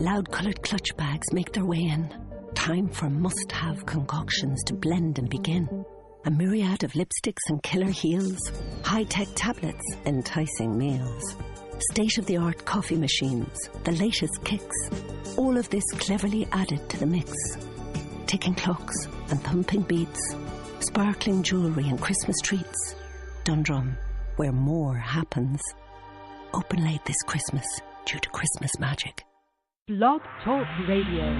Loud-coloured clutch bags make their way in. Time for must-have concoctions to blend and begin. A myriad of lipsticks and killer heels. High-tech tablets, enticing meals. State-of-the-art coffee machines, the latest kicks. All of this cleverly added to the mix. Ticking clocks and thumping beats. Sparkling jewellery and Christmas treats. Dundrum, where more happens. Open late this Christmas due to Christmas magic. Blog Talk Radio.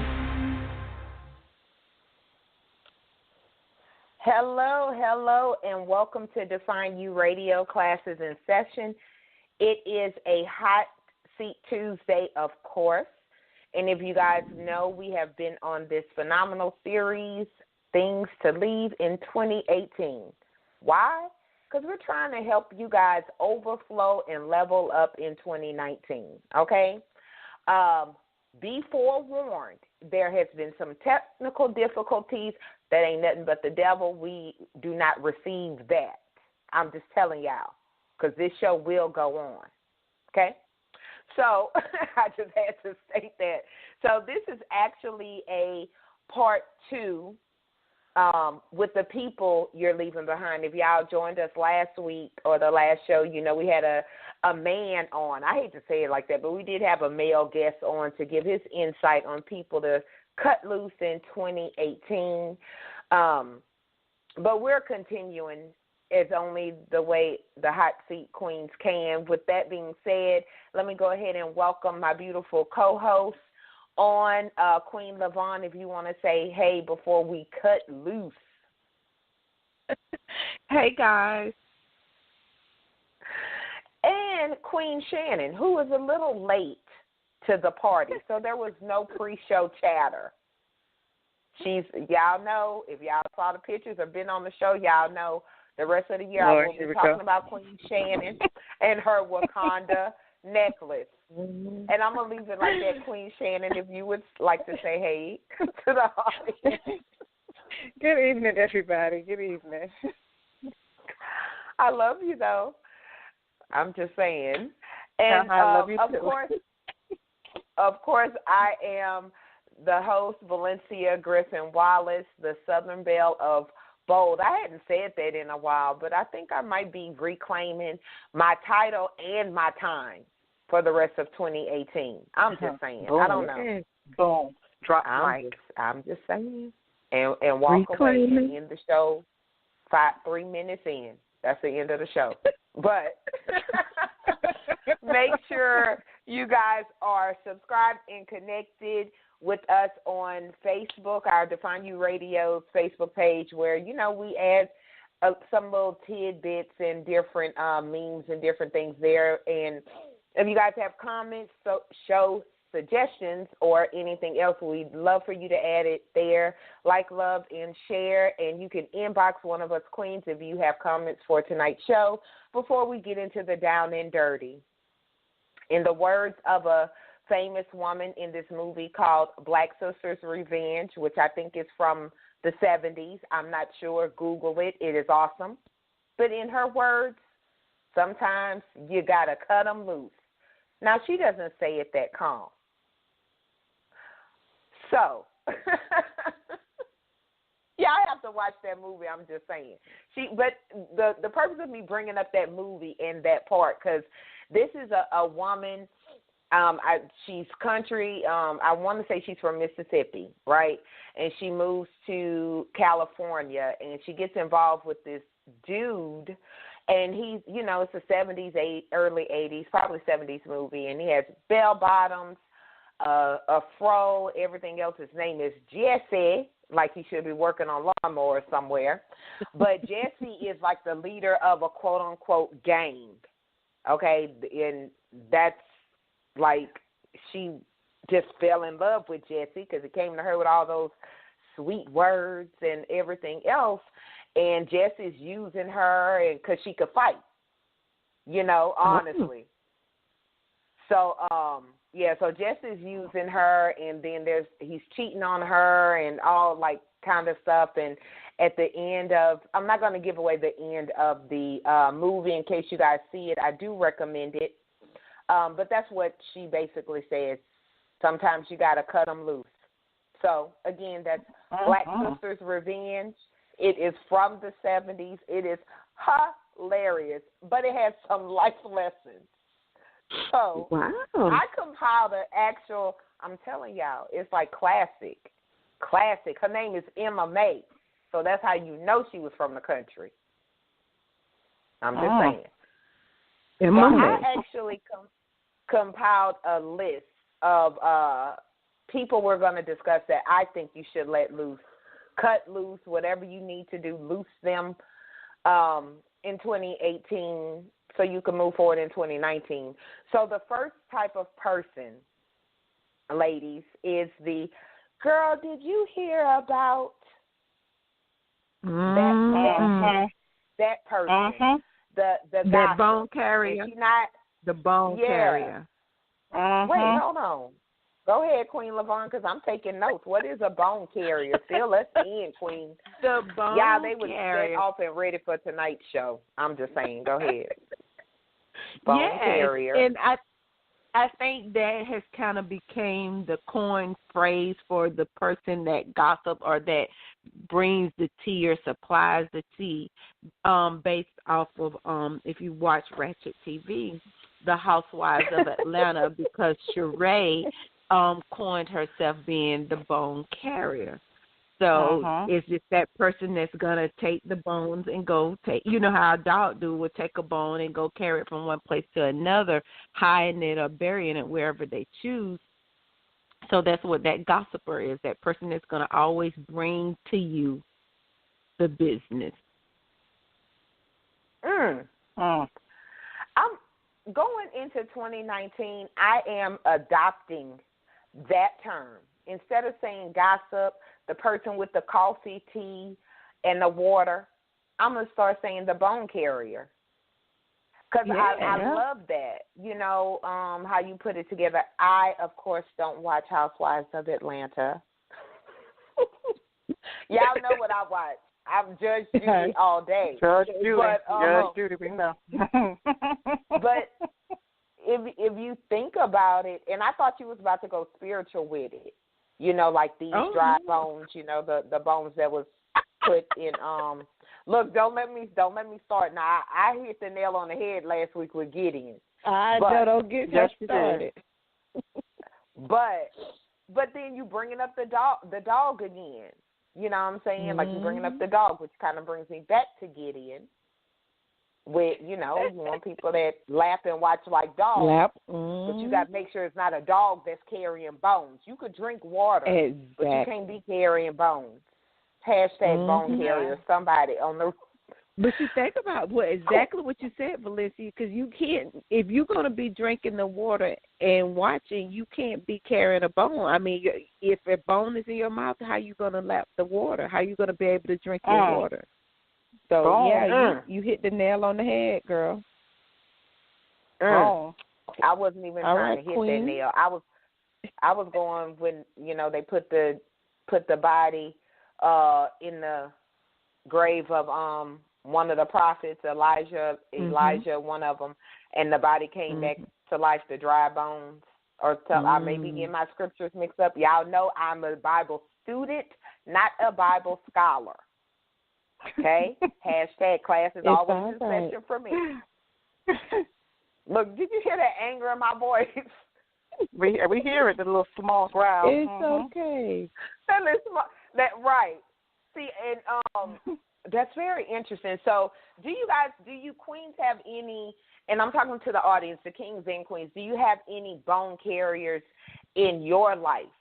Hello, and welcome to Define You Radio classes in session. It is a Hot Seat Tuesday, of course. And if you guys know, we have been on this phenomenal series, Things to Leave in 2018. Why? Because we're trying to help you guys overflow and level up in 2019, okay? Be forewarned, there has been some technical difficulties. That ain't nothing but the devil. We do not receive that. I'm just telling y'all, because this show will go on, okay? So I just had to state that. So this is actually a part 2 with the people you're leaving behind. If y'all joined us last week or the last show, you know we had a man on. I hate to say it like that, but we did have a male guest on to give his insight on people to cut loose in 2018. But we're continuing as only the way the hot seat queens can. With that being said, let me go ahead and welcome my beautiful co-host on, Queen Lyvonne, if you want to say hey before we cut loose. Hey, guys. And Queen Shannon, who was a little late to the party, so there was no pre-show chatter. Y'all know, if y'all saw the pictures or been on the show, y'all know the rest of the year I will be talking about Queen Shannon and her Wakanda necklace. Mm-hmm. And I'm going to leave it like that, Queen Shannon, if you would like to say hey to the audience. Good evening, everybody. Good evening. I love you, though. I'm just saying. And I love you too. Of course, I am the host, Valencia Griffin-Wallace, the Southern Belle of Bold. I hadn't said that in a while, but I think I might be reclaiming my title and my time for the rest of 2018. I'm just saying. Boom. I don't know. Boom. Drop mic. I'm just saying. And walk away and end the show 3 minutes in. That's the end of the show. But make sure you guys are subscribed and connected with us on Facebook, our Define You Radio Facebook page, where, you know, we add some little tidbits and different memes and different things there. And if you guys have comments, show suggestions, or anything else, we'd love for you to add it there. Like, love, and share. And you can inbox one of us queens if you have comments for tonight's show before we get into the down and dirty. In the words of a famous woman in this movie called Black Sisters Revenge, which I think is from the 70s. I'm not sure. Google it. It is awesome. But in her words, sometimes you got to cut them loose. Now, she doesn't say it that calm. So, yeah, I have to watch that movie. I'm just saying. But the purpose of me bringing up that movie and that part, because this is a woman. She's country. I want to say she's from Mississippi, right? And she moves to California, and she gets involved with this dude. And he's, you know, it's the 70s, early 80s, probably 70s movie. And he has bell bottoms, a fro, everything else. His name is Jesse, like he should be working on lawnmowers somewhere. But Jesse is like the leader of a quote-unquote gang, okay? And that's like she just fell in love with Jesse because he came to her with all those sweet words and everything else. And Jesse's using her because she could fight, you know, honestly. So, so Jesse's using her, and then he's cheating on her and all, like, kind of stuff. And at the end of, I'm not going to give away the end of the movie in case you guys see it. I do recommend it. But that's what she basically says. Sometimes you got to cut them loose. So, again, that's Black Sisters Revenge. It is from the 70s. It is hilarious, but it has some life lessons. So, wow. I compiled an actual, I'm telling y'all, it's like classic. Her name is Emma May, so that's how you know she was from the country. I'm just saying. Emma May. I actually compiled a list of people we're going to discuss that I think you should let loose, cut loose, whatever you need to do, loose them in 2018 so you can move forward in 2019. So the first type of person, ladies, is the, girl, did you hear about that person? The bone carrier. The bone carrier. Wait, hold on. Go ahead, Queen Lyvonne, because I'm taking notes. What is a bone carrier? Fill us in, Queen. The bone carrier. They was carrier. set off and ready for tonight's show. I'm just saying. Go ahead. Bone carrier. And I think that has kind of became the coin phrase for the person that gossip or that brings the tea or supplies the tea, based off of if you watch Ratchet TV, the Housewives of Atlanta, because Sheree coined herself being the bone carrier. So it's just that person that's going to take the bones and go take, you know how a dog would take a bone and go carry it from one place to another, hiding it or burying it wherever they choose. So that's what that gossiper is, that person that's going to always bring to you the business. I'm going into 2019, I am adopting that term. Instead of saying gossip, the person with the coffee, tea, and the water, I'm going to start saying the bone carrier. Because I love that, you know, how you put it together. I, of course, don't watch Housewives of Atlanta. Y'all know what I watch. I'm Judge Judy all day. Judge Judy. But, Judge Judy, we know. But if you think about it, and I thought you was about to go spiritual with it, you know, like these dry bones, you know, the bones that was put in. Look, don't let me start. Now I hit the nail on the head last week with Gideon. Don't get me started. But then you bringing up the dog again. You know what I'm saying? Like you bringing up the dog, which kind of brings me back to Gideon. With, you know, you want people that lap and watch like dogs. But you got to make sure it's not a dog that's carrying bones. You could drink water, but you can't be carrying bones. Hashtag bone carrier, somebody on the... But you think about what you said, Valencia, because you can't, if you're going to be drinking the water and watching, you can't be carrying a bone. I mean, if a bone is in your mouth, how you going to lap the water? How you going to be able to drink your water? So, you hit the nail on the head, girl. I wasn't even trying to hit Queen. that nail. I was going when, you know, they put the body in the grave of one of the prophets, Elijah, one of them, and the body came back to life, the dry bones. Or I may be getting my scriptures mixed up. Y'all know I'm a Bible student, not a Bible scholar. Okay? Hashtag class is always in session for me. Look, did you hear that anger in my voice? We hear it, the little small growl. It's okay. That right. See, and that's very interesting. So, do you queens have any? And I'm talking to the audience, the kings and queens. Do you have any bone carriers in your life?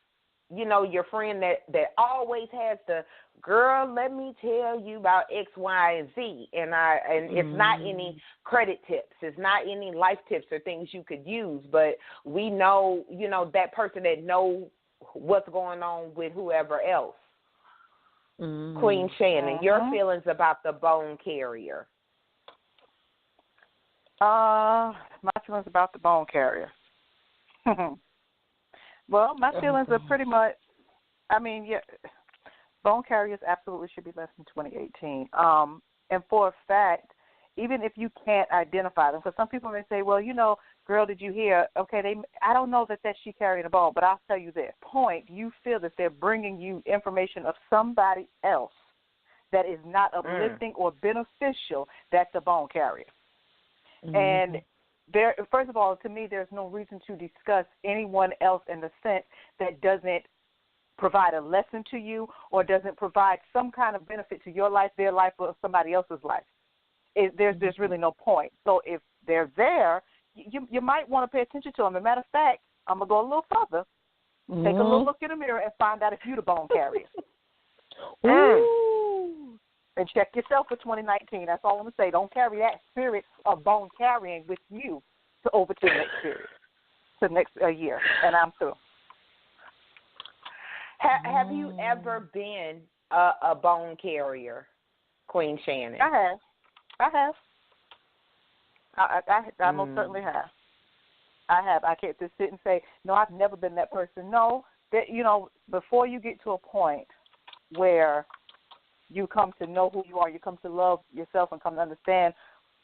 You know, your friend that always has the girl. Let me tell you about X, Y, and Z. And it's not any credit tips. It's not any life tips or things you could use. But we know, you know, that person that know what's going on with whoever else. Queen Shannon, your feelings about the bone carrier? My feelings about the bone carrier. Well, my feelings are pretty much, I mean, yeah, bone carriers absolutely should be less than 2018. And for a fact, even if you can't identify them, because some people may say, well, you know, girl, did you hear? Okay, I don't know that she carried a bone, but I'll tell you this. Point, you feel that they're bringing you information of somebody else that is not uplifting or beneficial, that's a bone carrier. And first of all, to me, there's no reason to discuss anyone else in the sense that doesn't provide a lesson to you or doesn't provide some kind of benefit to your life, their life, or somebody else's life. There's really no point. So if they're there, you might want to pay attention to them. As a matter of fact, I'm going to go a little further. Take a little look in the mirror and find out if you're the bone carrier. And check yourself for 2019. That's all I'm going to say. Don't carry that spirit of bone carrying with you over to the next period, to the next year. And I'm through. Have you ever been a bone carrier, Queen Shannon? I have. I most certainly have. I have. I can't just sit and say, no, I've never been that person. No, before you get to a point where you come to know who you are, you come to love yourself and come to understand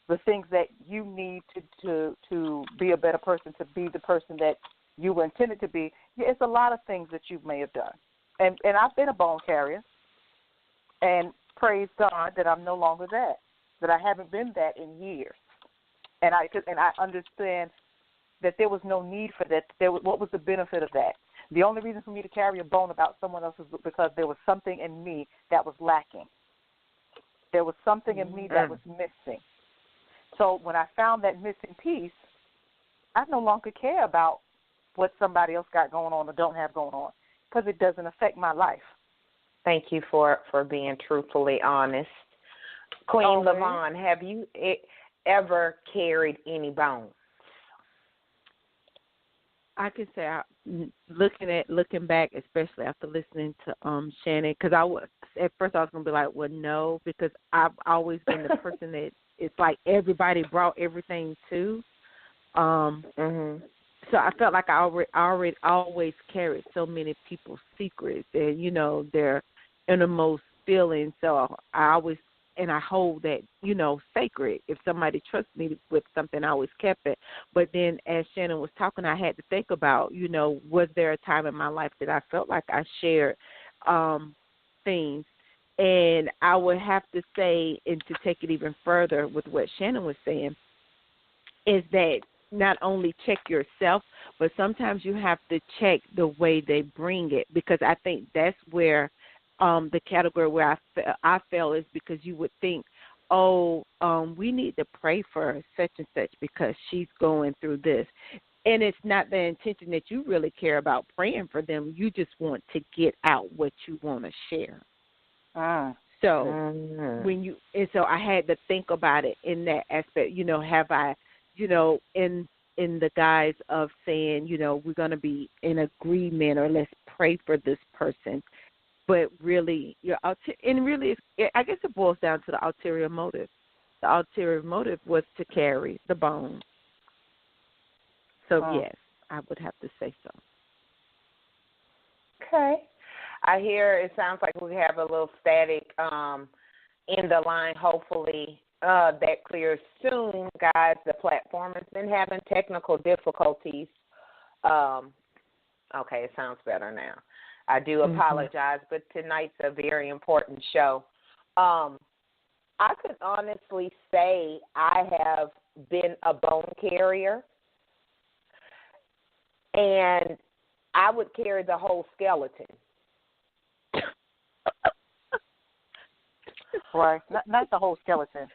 the things that you need to be a better person, to be the person that you were intended to be. It's a lot of things that you may have done. And I've been a bone carrier, and praise God that I'm no longer that I haven't been that in years. And I understand that there was no need for that. What was the benefit of that? The only reason for me to carry a bone about someone else is because there was something in me that was lacking. There was something in me that was missing. So when I found that missing piece, I no longer care about what somebody else got going on or don't have going on because it doesn't affect my life. Thank you for being truthfully honest. Queen Lyvonne, have you ever carried any bones? I can say, looking back, especially after listening to Shannon, because at first I was gonna be like, well, no, because I've always been the person that it's like everybody brought everything to. So I felt like I already always carried so many people's secrets and their innermost feelings. So I always. And I hold that, sacred. If somebody trusts me with something, I always kept it. But then as Shannon was talking, I had to think about, was there a time in my life that I felt like I shared things? And I would have to say, and to take it even further with what Shannon was saying, is that not only check yourself, but sometimes you have to check the way they bring it, because I think that's where the category where I fell is because you would think, we need to pray for such and such because she's going through this. And it's not the intention that you really care about praying for them. You just want to get out what you want to share. So so I had to think about it in that aspect. Have I, in the guise of saying, we're going to be in agreement or let's pray for this person. But really, I guess it boils down to the ulterior motive. The ulterior motive was to carry the bone. So, yes, I would have to say so. Okay. I hear it sounds like we have a little static in the line. Hopefully that clears soon, guys. The platform has been having technical difficulties. Okay, it sounds better now. I do apologize, but tonight's a very important show. I could honestly say I have been a bone carrier, and I would carry the whole skeleton. Right, not the whole skeleton.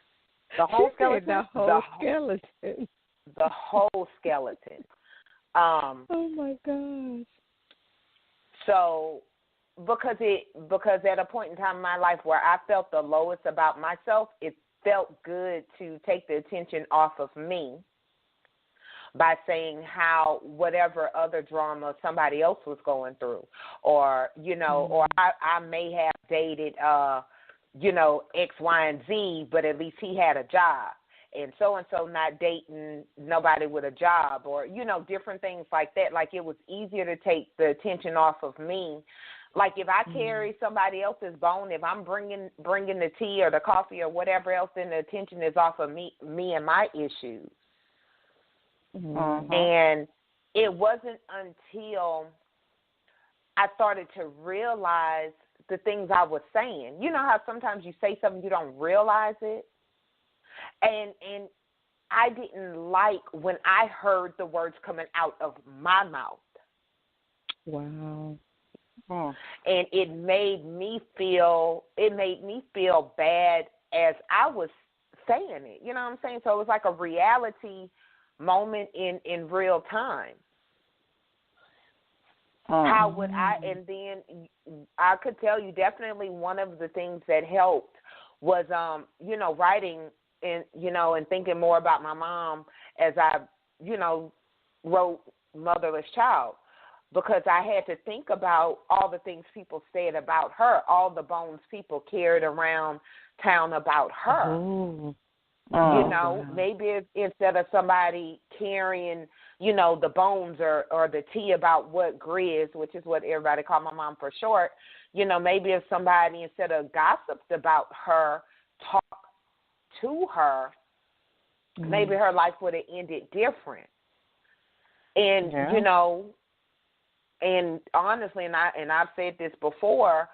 The whole skeleton? The whole skeleton. The whole skeleton. Oh, my gosh. So, because at a point in time in my life where I felt the lowest about myself, it felt good to take the attention off of me by saying how whatever other drama somebody else was going through, or or I may have dated X, Y, and Z, but at least he had a job. And so not dating nobody with a job, or, different things like that. Like, it was easier to take the attention off of me. Like, if I carry somebody else's bone, if I'm bringing the tea or the coffee or whatever else, then the attention is off of me and my issues. Mm-hmm. And it wasn't until I started to realize the things I was saying. You know how sometimes you say something, you don't realize it? And I didn't like when I heard the words coming out of my mouth. Wow. Mm. And it made me feel bad as I was saying it. You know what I'm saying? So it was like a reality moment in real time. How would I, and then I could tell you definitely one of the things that helped was, writing and thinking more about my mom as I, wrote Motherless Child, because I had to think about all the things people said about her, all the bones people carried around town about her. Oh. Maybe instead of somebody carrying, the bones or the tea about what Grizz, which is what everybody called my mom for short, maybe if somebody, instead of gossiped about her, talked to her, maybe her life would have ended different. And, and honestly, and I've said this before,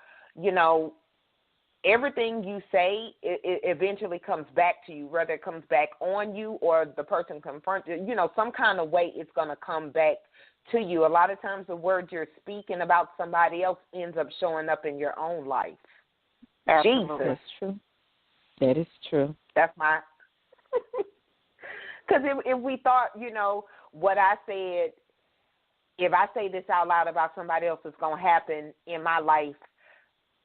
everything you say, it eventually comes back to you, whether it comes back on you or the person confronts you. Some kind of way it's going to come back to you. A lot of times the words you're speaking about somebody else ends up showing up in your own life. Absolutely. Jesus. That's true. That is true. That's my... Because if we thought, what I said, if I say this out loud about somebody else, it's going to happen in my life,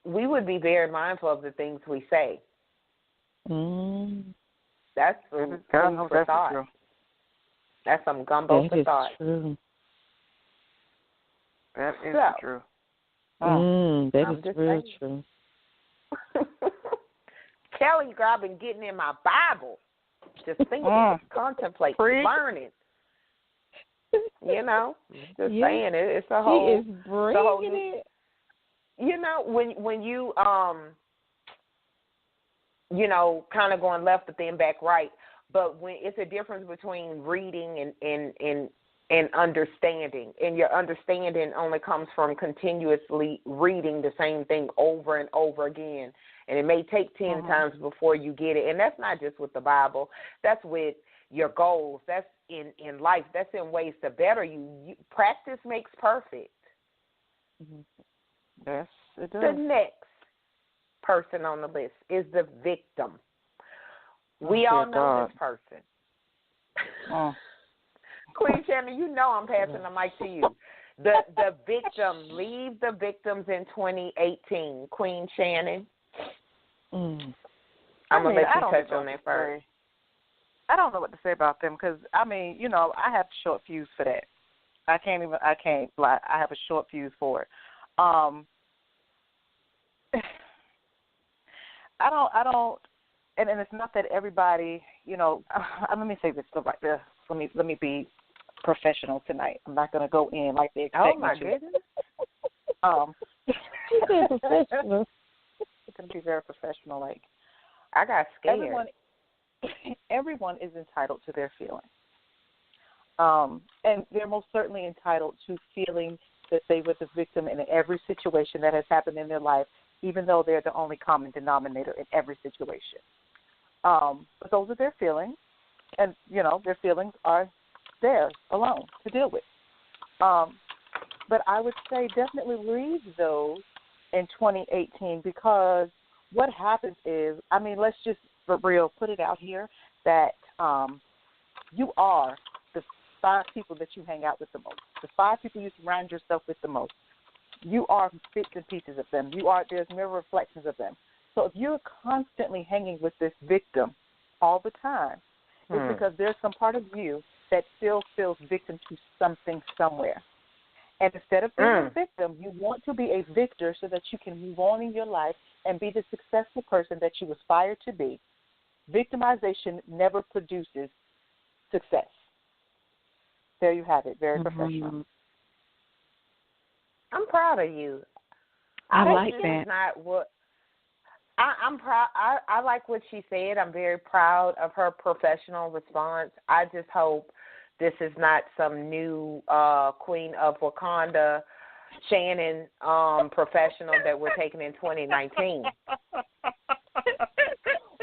we would be very mindful of the things we say. That's food for thought. True. That's some gumbo for thought. True. That is true. That is real true. Kelly, girl, I've been getting in my Bible, just thinking, contemplating, learning. Just saying it. It's a whole. She is bringing it. When you kind of going left but then back right, but when it's a difference between reading and understanding, and your understanding only comes from continuously reading the same thing over and over again, and it may take 10 times before you get it, and that's not just with the Bible, that's with your goals, that's in life, that's in ways to better you. Practice makes perfect. Yes, it does. The next person on the list is the victim. We all know this person. Queen Shannon, I'm passing the mic to you. The victim, leave the victims in 2018. Queen Shannon. I'm going to let you touch on that first. I don't know what to say about them because, I have a short fuse for that. I can't lie. I have a short fuse for it. I don't, and it's not that everybody, let me say this like this. Let me be professional tonight. I'm not going to go in like they expect me to. Oh my goodness. She's being professional. It's going to be very professional. Like, I got scared. Everyone is entitled to their feelings. And they're most certainly entitled to feeling that they were the victim in every situation that has happened in their life, even though they're the only common denominator in every situation. But those are their feelings, and, their feelings are theirs alone to deal with. But I would say definitely read those in 2018 because what happens is, let's just for real put it out here that you are the 5 people that you hang out with the most, the 5 people you surround yourself with the most. You are bits and pieces of them. There's mirror reflections of them. So if you're constantly hanging with this victim all the time, it's because there's some part of you that still feels victim to something somewhere. And instead of being a victim, you want to be a victor so that you can move on in your life and be the successful person that you aspire to be. Victimization never produces success. There you have it. Very professional. I'm proud of you. I like that. Is not what I'm proud. I like what she said. I'm very proud of her professional response. I just hope This is not some new Queen of Wakanda, Shannon professional that we're taking in 2019.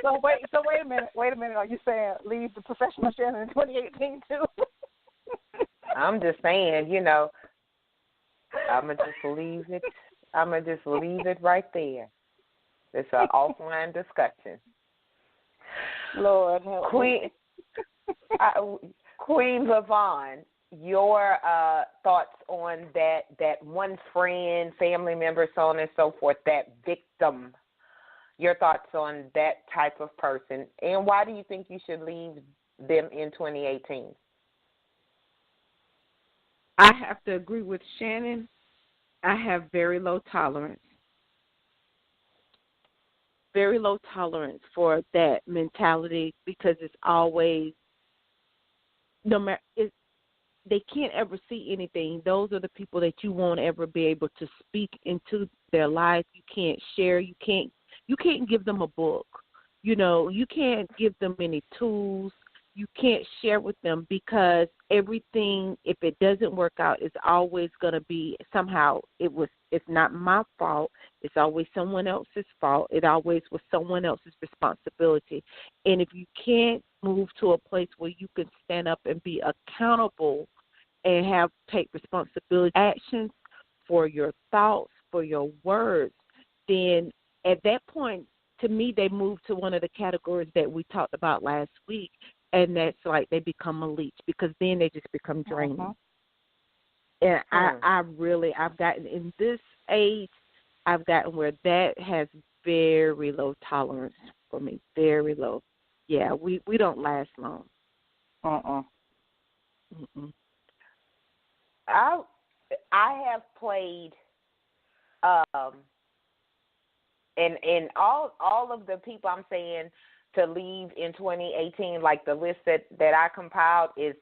So wait a minute. Are you saying leave the professional Shannon in 2018 too? I'm just saying, you know, I'ma just leave it right there. It's an offline discussion. Lord help Queen Lyvonne, your thoughts on that one friend, family member, so on and so forth, that victim. Your thoughts on that type of person, and why do you think you should leave them in 2018? I have to agree with Shannon. I have very low tolerance. Very low tolerance for that mentality, because it's always, no matter, they can't ever see anything. Those are the people that you won't ever be able to speak into their life. You can't share. You can't give them a book. You know, you can't give them any tools. You can't share with them, because everything, if it doesn't work out, it's always going to be somehow it's not my fault. It's always someone else's fault. It always was someone else's responsibility. And if you can't move to a place where you can stand up and be accountable and take responsibility, actions for your thoughts, for your words, then at that point, to me, they move to one of the categories that we talked about last week, and that's like they become a leech, because then they just become draining. And I've gotten, in this age, I've gotten where that has very low tolerance for me, very low. Yeah, we don't last long. I have played, and all of the people I'm saying to leave in 2018, like the list that I compiled, is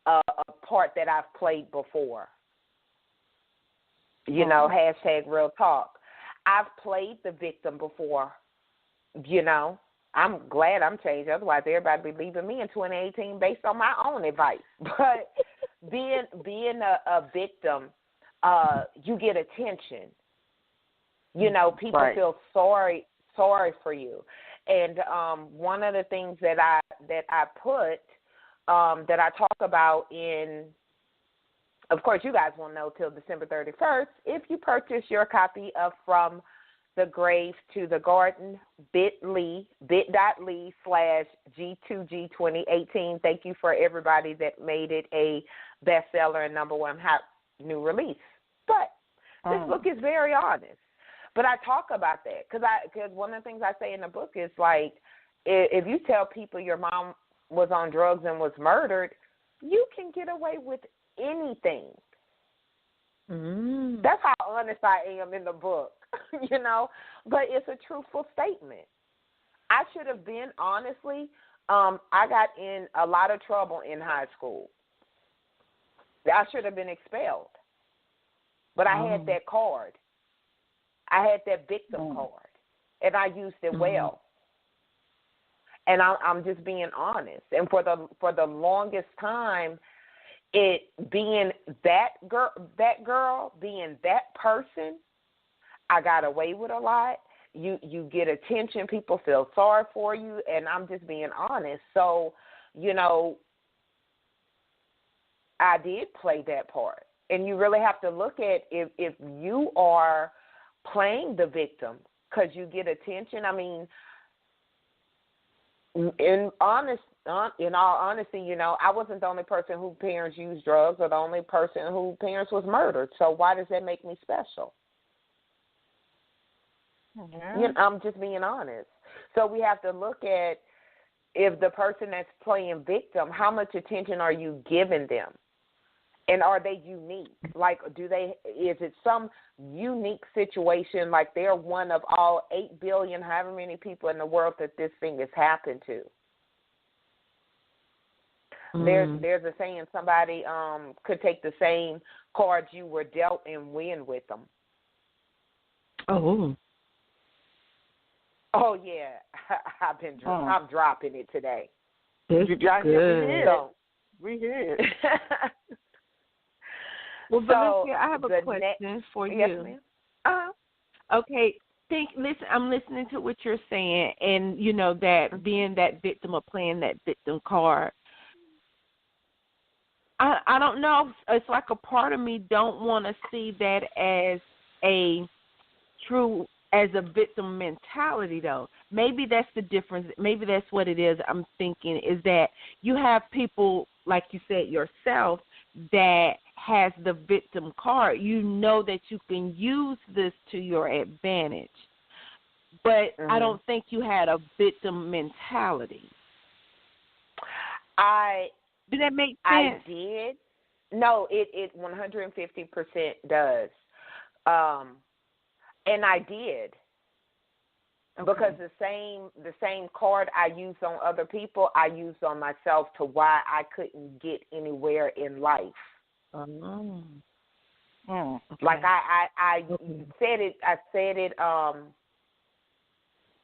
a part that I've played before. You know, hashtag real talk. I've played the victim before. You know, I'm glad I'm changed. Otherwise, everybody would be leaving me in 2018 based on my own advice. But being a victim, you get attention. You know, people feel sorry for you. And one of the things that I put, that I talk about in, of course, you guys won't know till December 31st, if you purchase your copy of From the Grave to the Garden, bit.ly/G2G2018. Thank you for everybody that made it a bestseller and #1 hot new release. But this book is very honest. But I talk about that because one of the things I say in the book is, like, if you tell people your mom was on drugs and was murdered, you can get away with anything. That's how honest I am in the book, you know. But it's a truthful statement. I should have been, honestly, I got in a lot of trouble in high school. I should have been expelled. But I had that card. I had that victim card, and I used it well. And I'm just being honest. And for the longest time, it being that girl, being that person, I got away with a lot. You get attention. People feel sorry for you, and I'm just being honest. So, you know, I did play that part. And you really have to look at if you are playing the victim because you get attention. I mean, in all honesty, you know, I wasn't the only person whose parents used drugs or the only person whose parents was murdered. So why does that make me special? Yeah. You know, I'm just being honest. So we have to look at, if the person that's playing victim, how much attention are you giving them? And are they unique? Like, is it some unique situation, like they're one of all 8 billion, however many people in the world that this thing has happened to? There's a saying, somebody could take the same cards you were dealt and win with them. Oh yeah, I'm dropping it today. That's good. We hear it. Well, So, Valencia, I have a question for you. Yes, ma'am. Okay. I'm listening to what you're saying, and you know that being that victim or playing that victim card. I don't know. It's like a part of me don't want to see that as a victim mentality, though. Maybe that's the difference. Maybe that's what it is. I'm thinking is that you have people, like you said yourself, that has the victim card. You know that you can use this to your advantage. But I don't think you had a victim mentality. Did that make sense? I did. No, it 150% does. And I did. Okay. Because the same card I used on other people, I used on myself to why I couldn't get anywhere in life. Oh. Okay. Like I said it.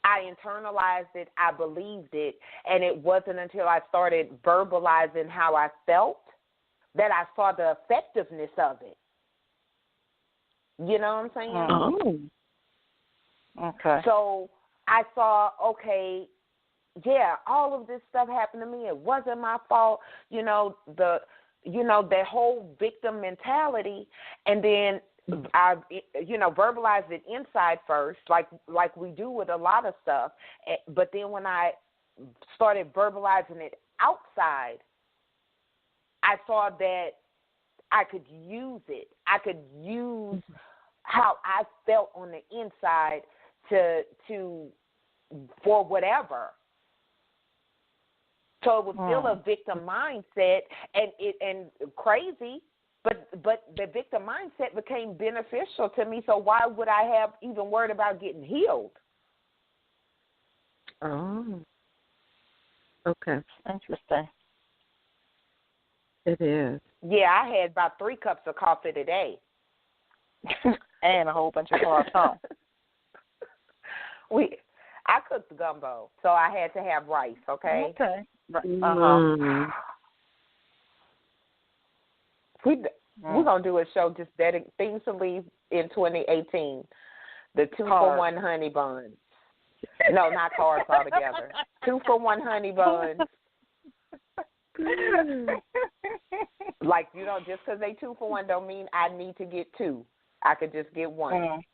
I internalized it. I believed it, and it wasn't until I started verbalizing how I felt that I saw the effectiveness of it. You know what I'm saying? Oh. Okay. So I saw, okay, yeah, all of this stuff happened to me. It wasn't my fault. That whole victim mentality, and then I, verbalized it inside first, like we do with a lot of stuff. But then when I started verbalizing it outside, I saw that I could use it. I could use how I felt on the inside to for whatever. So it was still a victim mindset, and crazy, but the victim mindset became beneficial to me. So why would I have even worried about getting healed? Oh, okay, interesting. It is. Yeah, I had about 3 cups of coffee today, and a whole bunch of croissants. I cooked gumbo, so I had to have rice. Okay. Okay. We're gonna do a show just dedicated things to leave in 2018. The 2-for-1 honey buns. No, not carbs altogether. 2-for-1 honey buns. Like, just because they 2-for-1 don't mean I need to get 2. I could just get 1.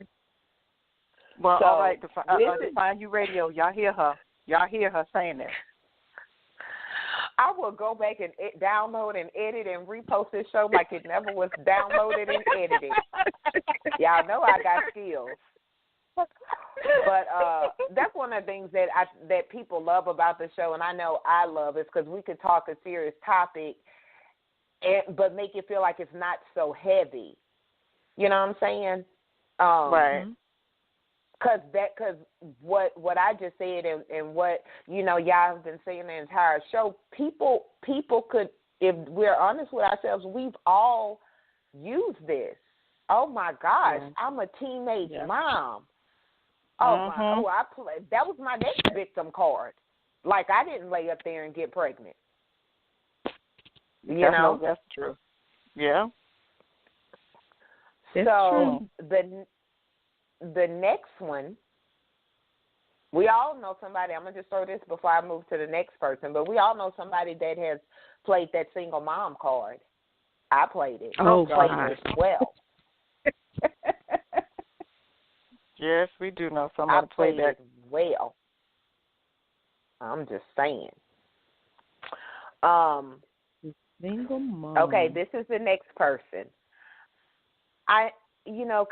Well, so, all right, Define You Radio. Y'all hear her saying that. I will go back and download and edit and repost this show like it never was downloaded and edited. Y'all know I got skills. But that's one of the things that people love about the show, and I know I love, is because we could talk a serious topic, but make it feel like it's not so heavy. You know what I'm saying? Right. Because what I just said and what y'all have been saying the entire show, people could, if we're honest with ourselves, we've all used this. Oh my gosh, I'm a teenage mom. That was my next victim card. Like, I didn't lay up there and get pregnant. That's true. Yeah. So the next one, we all know somebody. I'm gonna just throw this before I move to the next person. But we all know somebody that has played that single mom card. I played it. Oh, played it as well. Yes, we do know somebody played that as well. I'm just saying. Single mom. Okay, this is the next person.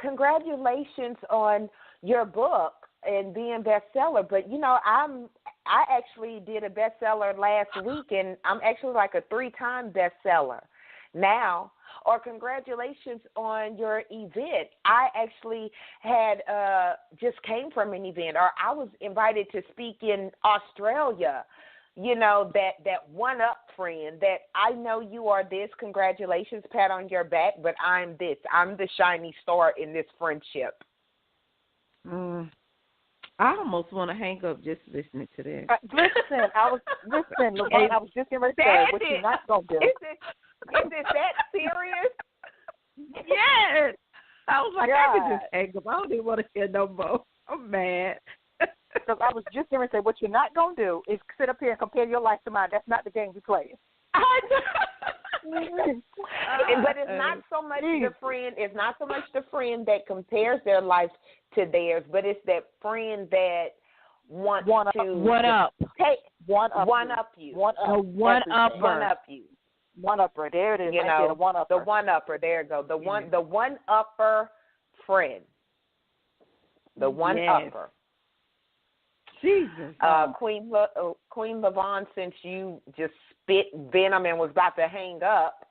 Congratulations on your book and being bestseller. But I actually did a bestseller last week, and I'm actually like a 3-time bestseller now. Or congratulations on your event. I actually had just came from an event, or I was invited to speak in Australia. That one-up friend that I know you are this. Congratulations, pat on your back, but I'm this. I'm the shiny star in this friendship. I almost want to hang up just listening to that. Listen, LyVonne, I was just getting ready to say what you're not gonna do. Is it that serious? Yes. I was like, God. I could just hang up. I don't even want to hear no more. I'm mad. Because I was just going to say, what you're not going to do is sit up here and compare your life to mine. That's not the game we play. I know. But it's not so much the friend. It's not so much the friend that compares their life to theirs, but it's that friend that wants to one up you. One up you. One upper. There it is. You know, the one upper. The one upper. There you go. The one upper friend. The one upper. Jesus. Queen Lyvonne, since you just spit venom and was about to hang up,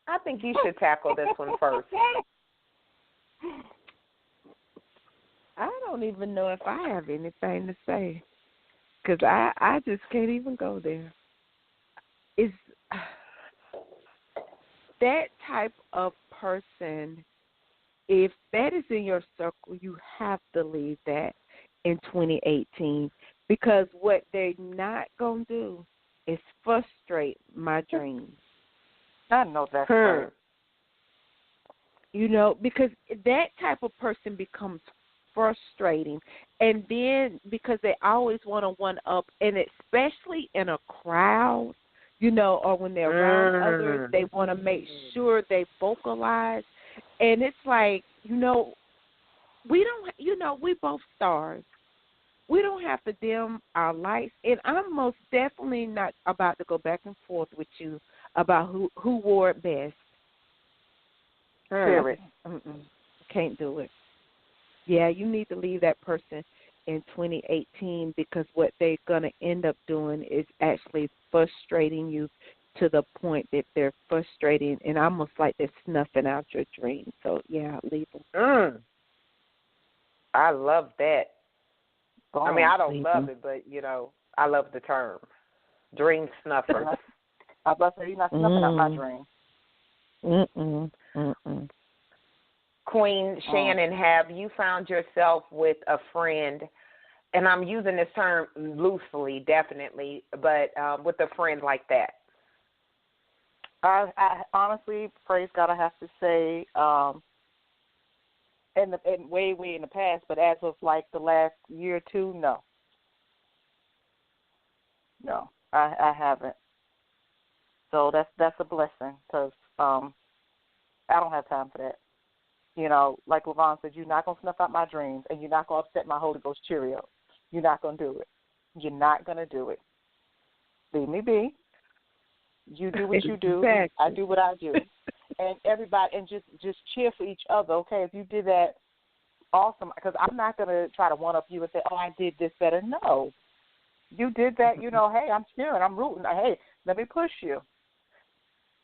I think you should tackle this one first. I don't even know if I have anything to say, because I just can't even go there. It's that type of person, if that is in your circle, you have to leave that in 2018, because what they're not going to do is frustrate my dreams. I know that's right. You know, because that type of person becomes frustrating, and then because they always want to one-up, and especially in a crowd, you know, or when they're around others, they want to make sure they vocalize, and it's like, you know, we both stars. We don't have to dim our lights, and I'm most definitely not about to go back and forth with you about who wore it best. Period. Can't do it. Yeah, you need to leave that person in 2018, because what they're going to end up doing is actually frustrating you to the point that they're frustrating and almost like they're snuffing out your dreams. So, yeah, leave them. I love that. I mean, I don't love them. it, but, you know, I love the term. Dream snuffer. I was about to say, you're not snuffing out my dream. Queen Shannon, have you found yourself with a friend, and I'm using this term loosely, definitely, but with a friend like that? I honestly, praise God, I have to say, way in the past, but as of like the last year or two, no, I haven't. So that's a blessing, because I don't have time for that. You know, like LyVonne said, you're not gonna snuff out my dreams, and you're not gonna upset my Holy Ghost Cheerios. You're not gonna do it. You're not gonna do it. Leave me be. You do what you do. Exactly. I do what I do. And everybody, and just cheer for each other, okay? If you did that, awesome. Because I'm not going to try to one-up you and say, oh, I did this better. No. You did that, you know, hey, I'm cheering, I'm rooting. Hey, let me push you.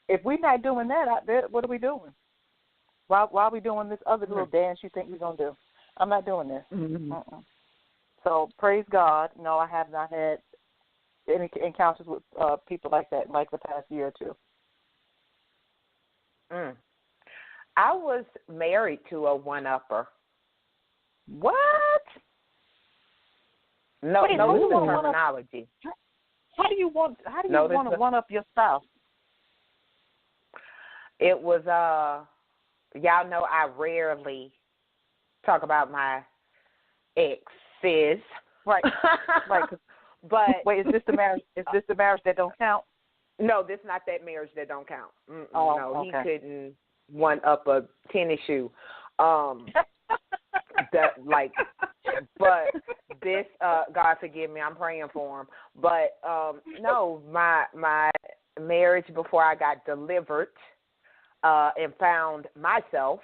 If we're not doing that, what are we doing? Why are we doing this other little dance you think we're going to do? I'm not doing this. So, praise God. No, I have not had any encounters with people like that in like the past year or two. I was married to a one-upper. What? No, notice the terminology. How do you want to one-up your spouse? It was, y'all know I rarely talk about my exes. Right. Right. But wait, is this the marriage? Is this the marriage that don't count? No, this is not that marriage that don't count. No, okay. He couldn't one up a tennis shoe. But this, God forgive me, I'm praying for him. But no, my marriage before I got delivered and found myself.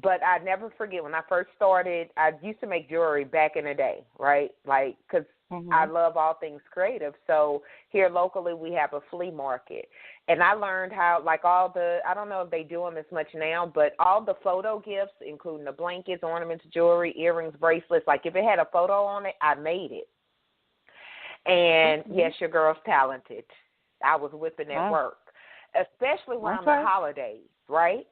But I never forget when I first started. I used to make jewelry back in the day, right? Like, because I love all things creative. So here locally we have a flea market. And I learned how, like I don't know if they do them as much now, but all the photo gifts, including the blankets, ornaments, jewelry, earrings, bracelets, like if it had a photo on it, I made it. And yes, your girl's talented. I was whipping at work, especially around the holidays, right?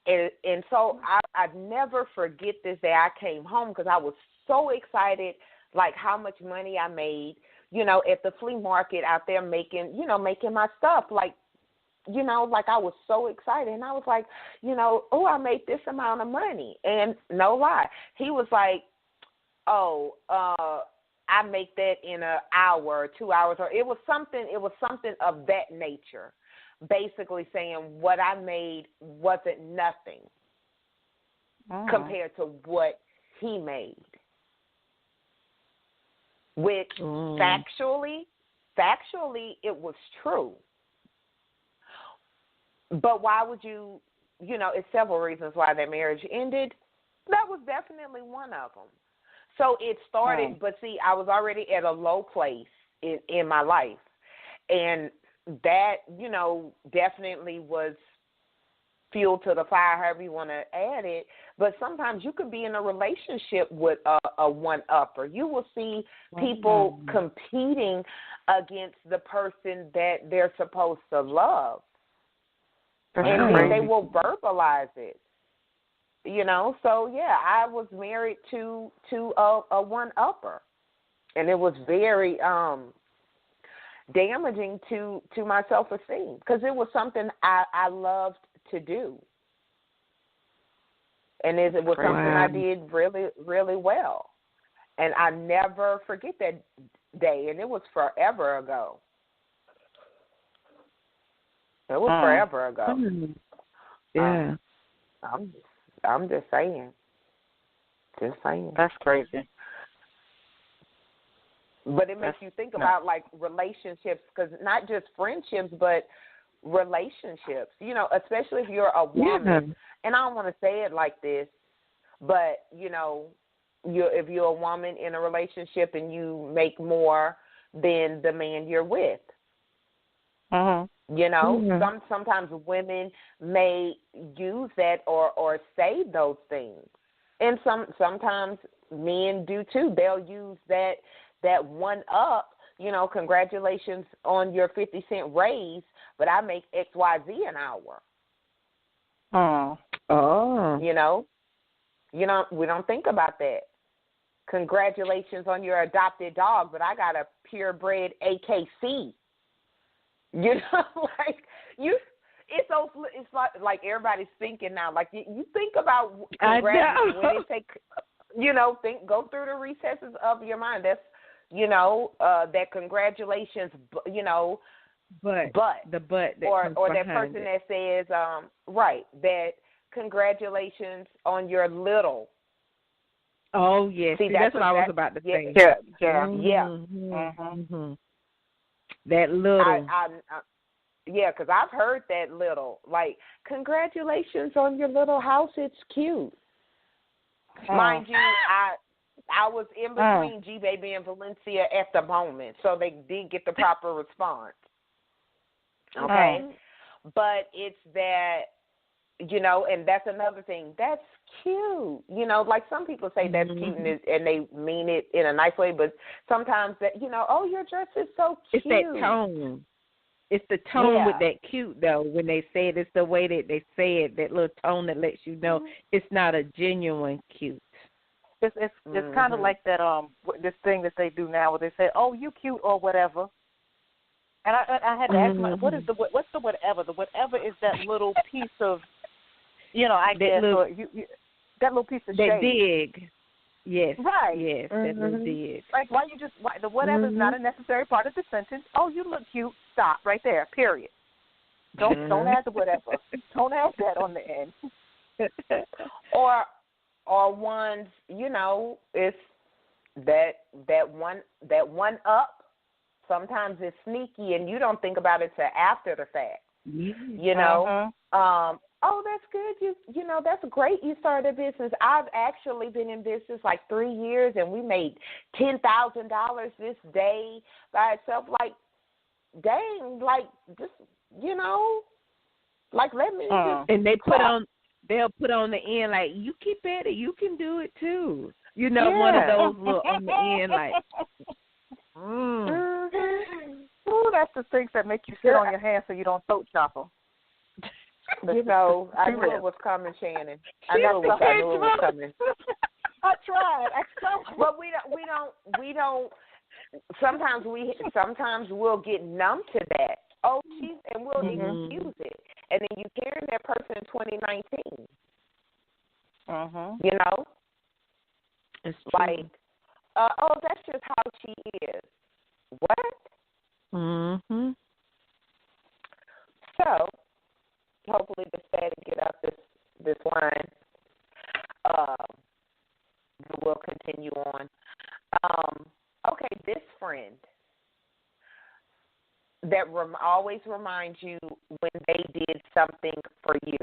And so I never forget this day I came home because I was so excited, like how much money I made, at the flea market out there making my stuff. Like I was so excited. And I was like, oh, I made this amount of money. And no lie, he was like, oh, I make that in an hour or 2 hours, or it was something of that nature, basically saying what I made wasn't nothing compared to what he made, which factually it was true. But why would you, it's several reasons why that marriage ended. That was definitely one of them. So it started, but see, I was already at a low place in my life. And that, definitely was fuel to the fire, however you want to add it. But sometimes you could be in a relationship with a one-upper. You will see people competing against the person that they're supposed to love. And then they will verbalize it. So yeah, I was married to a one-upper, and it was very damaging to my self-esteem because it was something I loved to do, and it was something I did really, really well, and I never forget that day, and it was forever ago. It was forever ago. Yeah. I'm just saying. That's crazy. But it makes you think about, like, relationships, because not just friendships, but relationships, especially if you're a woman. And I don't want to say it like this, but, if you're a woman in a relationship and you make more than the man you're with. Sometimes women may use that or say those things, and sometimes men do too. They'll use that one up. Congratulations on your 50-cent raise, but I make XYZ an hour. We don't think about that. Congratulations on your adopted dog, but I got a purebred AKC. It's like everybody's thinking now. Like you think about congratulations when they say, go through the recesses of your mind. That's that congratulations, but the but that or that person that says that congratulations on your little. Oh yes, see that's what I was about to say. That little. Because I've heard that little. Like, congratulations on your little house. It's cute. Mind you, I was in between G-Baby and Valencia at the moment, so they did get the proper response. Okay? But it's that, and that's another thing. That's cute. Like some people say that's cute and they mean it in a nice way, but sometimes that, oh, your dress is so cute. It's that tone. It's the tone with that cute, though. When they say it, it's the way that they say it, that little tone that lets you know it's not a genuine cute. It's kind of like that this thing that they do now where they say, oh, you cute or whatever. And I had to ask myself, what's the whatever? The whatever is that little piece of, I guess, little, that little piece of shade. That dig. Yes. Right. Yes, that little dig. Like, the whatever is not a necessary part of the sentence. Oh, you look cute. Stop right there, period. Don't add the whatever. Don't add that on the end. Or ones, it's that one up. Sometimes it's sneaky, and you don't think about it till after the fact. Oh, that's good. That's great. You started a business. I've actually been in business like 3 years, and we made $10,000 this day by itself. Like, dang, like just like let me. And they'll put on the end like, you keep at it, you can do it too. One of those little on the end like. Ooh, that's the things that make you sit on your hands so you don't throat chop them. You know, I knew it was coming, Shannon. I knew it was coming. I tried. But we don't. Sometimes we'll get numb to that. Oh, and we'll excuse it, and then you carry that person in 2019. You know, it's like, oh, that's just how she is. What? So, hopefully, the stat will get out this line. We'll continue on. Okay, this friend that always reminds you when they did something for you.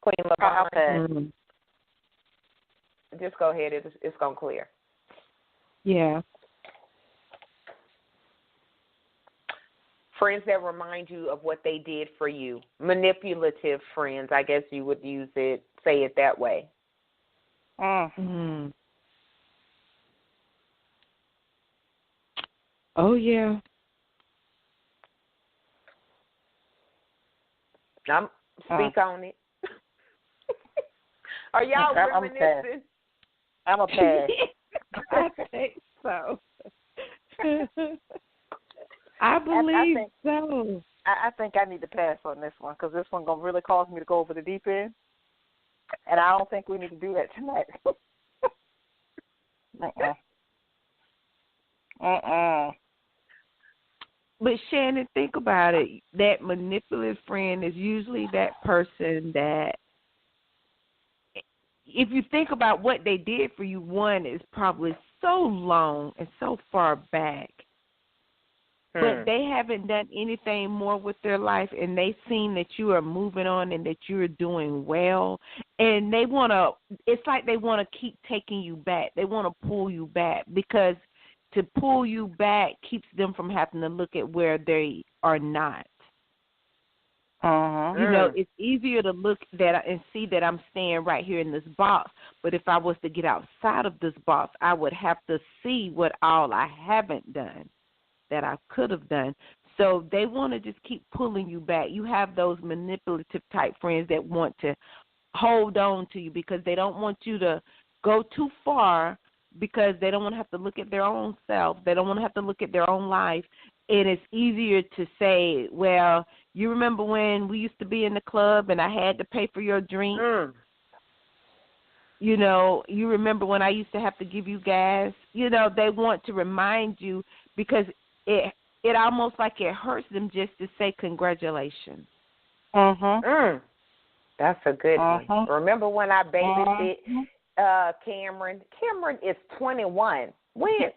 Queen Lyvonne. Just go ahead. It's going to clear. Yeah. Friends that remind you of what they did for you. Manipulative friends, I guess you would say it that way. Oh, yeah. Speak on it. Are y'all reminiscing? I'm a pass. I think so. I believe so. I think I need to pass on this one because this one going to really cause me to go over the deep end. And I don't think we need to do that tonight. But Shannon, think about it. That manipulative friend is usually that person that, if you think about what they did for you, one is probably so long and so far back. But they haven't done anything more with their life, and they've seen that you are moving on and that you're doing well. And they want to, it's like they want to keep taking you back. They want to pull you back because to pull you back keeps them from having to look at where they are not. You know, it's easier to look that and see that I'm staying right here in this box. But if I was to get outside of this box, I would have to see what all I haven't done that I could have done. So they want to just keep pulling you back. You have those manipulative type friends that want to hold on to you because they don't want you to go too far because they don't want to have to look at their own self. They don't want to have to look at their own life. And it's easier to say, well, you remember when we used to be in the club and I had to pay for your drink? You know, you remember when I used to have to give you gas? You know, they want to remind you because it almost like it hurts them just to say congratulations. That's a good one. Remember when I babysit Cameron? Cameron is 21. When?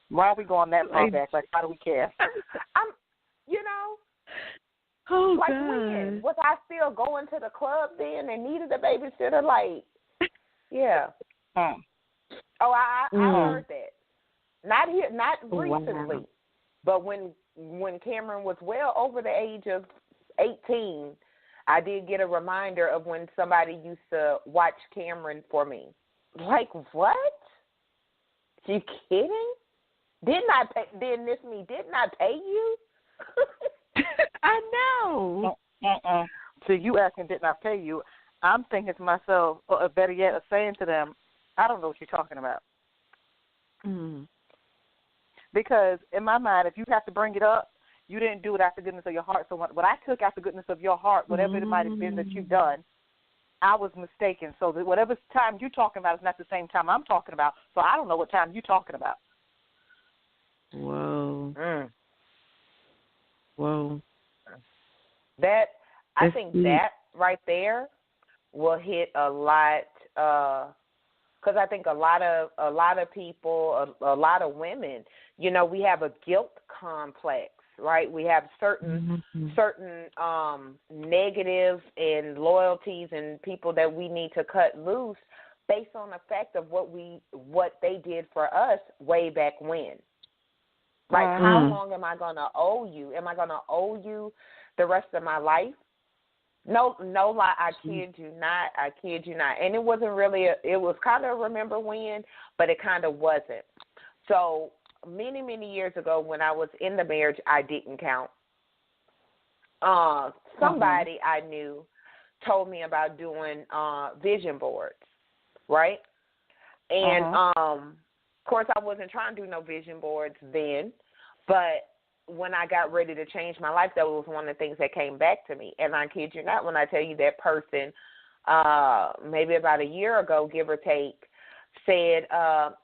Why are we going that far back? Like, why do we care? Like when? Was I still going to the club then and needed a babysitter? Like, yeah. Oh, I heard that. Not recently, but when Cameron was well over the age of 18, I did get a reminder of when somebody used to watch Cameron for me. Like, what? You kidding? Didn't I pay you? I know. So you asking, didn't I pay you? I'm thinking to myself, or better yet, saying to them, I don't know what you're talking about. Because in my mind, if you have to bring it up, you didn't do it out the goodness of your heart. So what I took out the goodness of your heart, whatever it might have been that you've done, I was mistaken. So that whatever time you're talking about is not the same time I'm talking about. So I don't know what time you're talking about. Whoa. Whoa. I think that right there will hit a lot, because I think a lot of people, a lot of women, you know, we have a guilt complex, right? We have certain negative and loyalties and people that we need to cut loose based on the fact of what they did for us way back when. Like, how long am I going to owe you? Am I going to owe you the rest of my life? No lie, I kid you not. And it wasn't really, it was kind of remember when, but it kind of wasn't. So many, many years ago when I was in the marriage, I didn't count. Somebody I knew told me about doing vision boards, right? And, of course, I wasn't trying to do no vision boards then, but when I got ready to change my life, that was one of the things that came back to me. And I kid you not when I tell you that person, maybe about a year ago, give or take, said,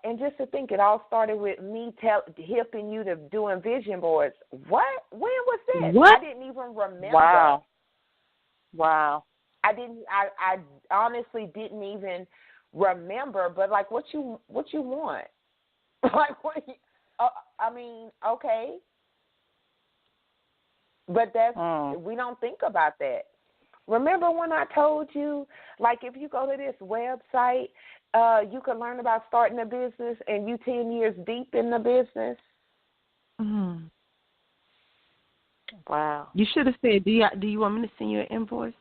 and just to think it all started with me helping you to doing vision boards. What? When was that? What? I didn't even remember. Wow. I honestly didn't even remember, but like what you want? Like what I mean, okay. But that's we don't think about that. Remember when I told you, like, if you go to this website, you can learn about starting a business, and you 10 years deep in the business. Wow. You should have said, do you want me to send you an invoice?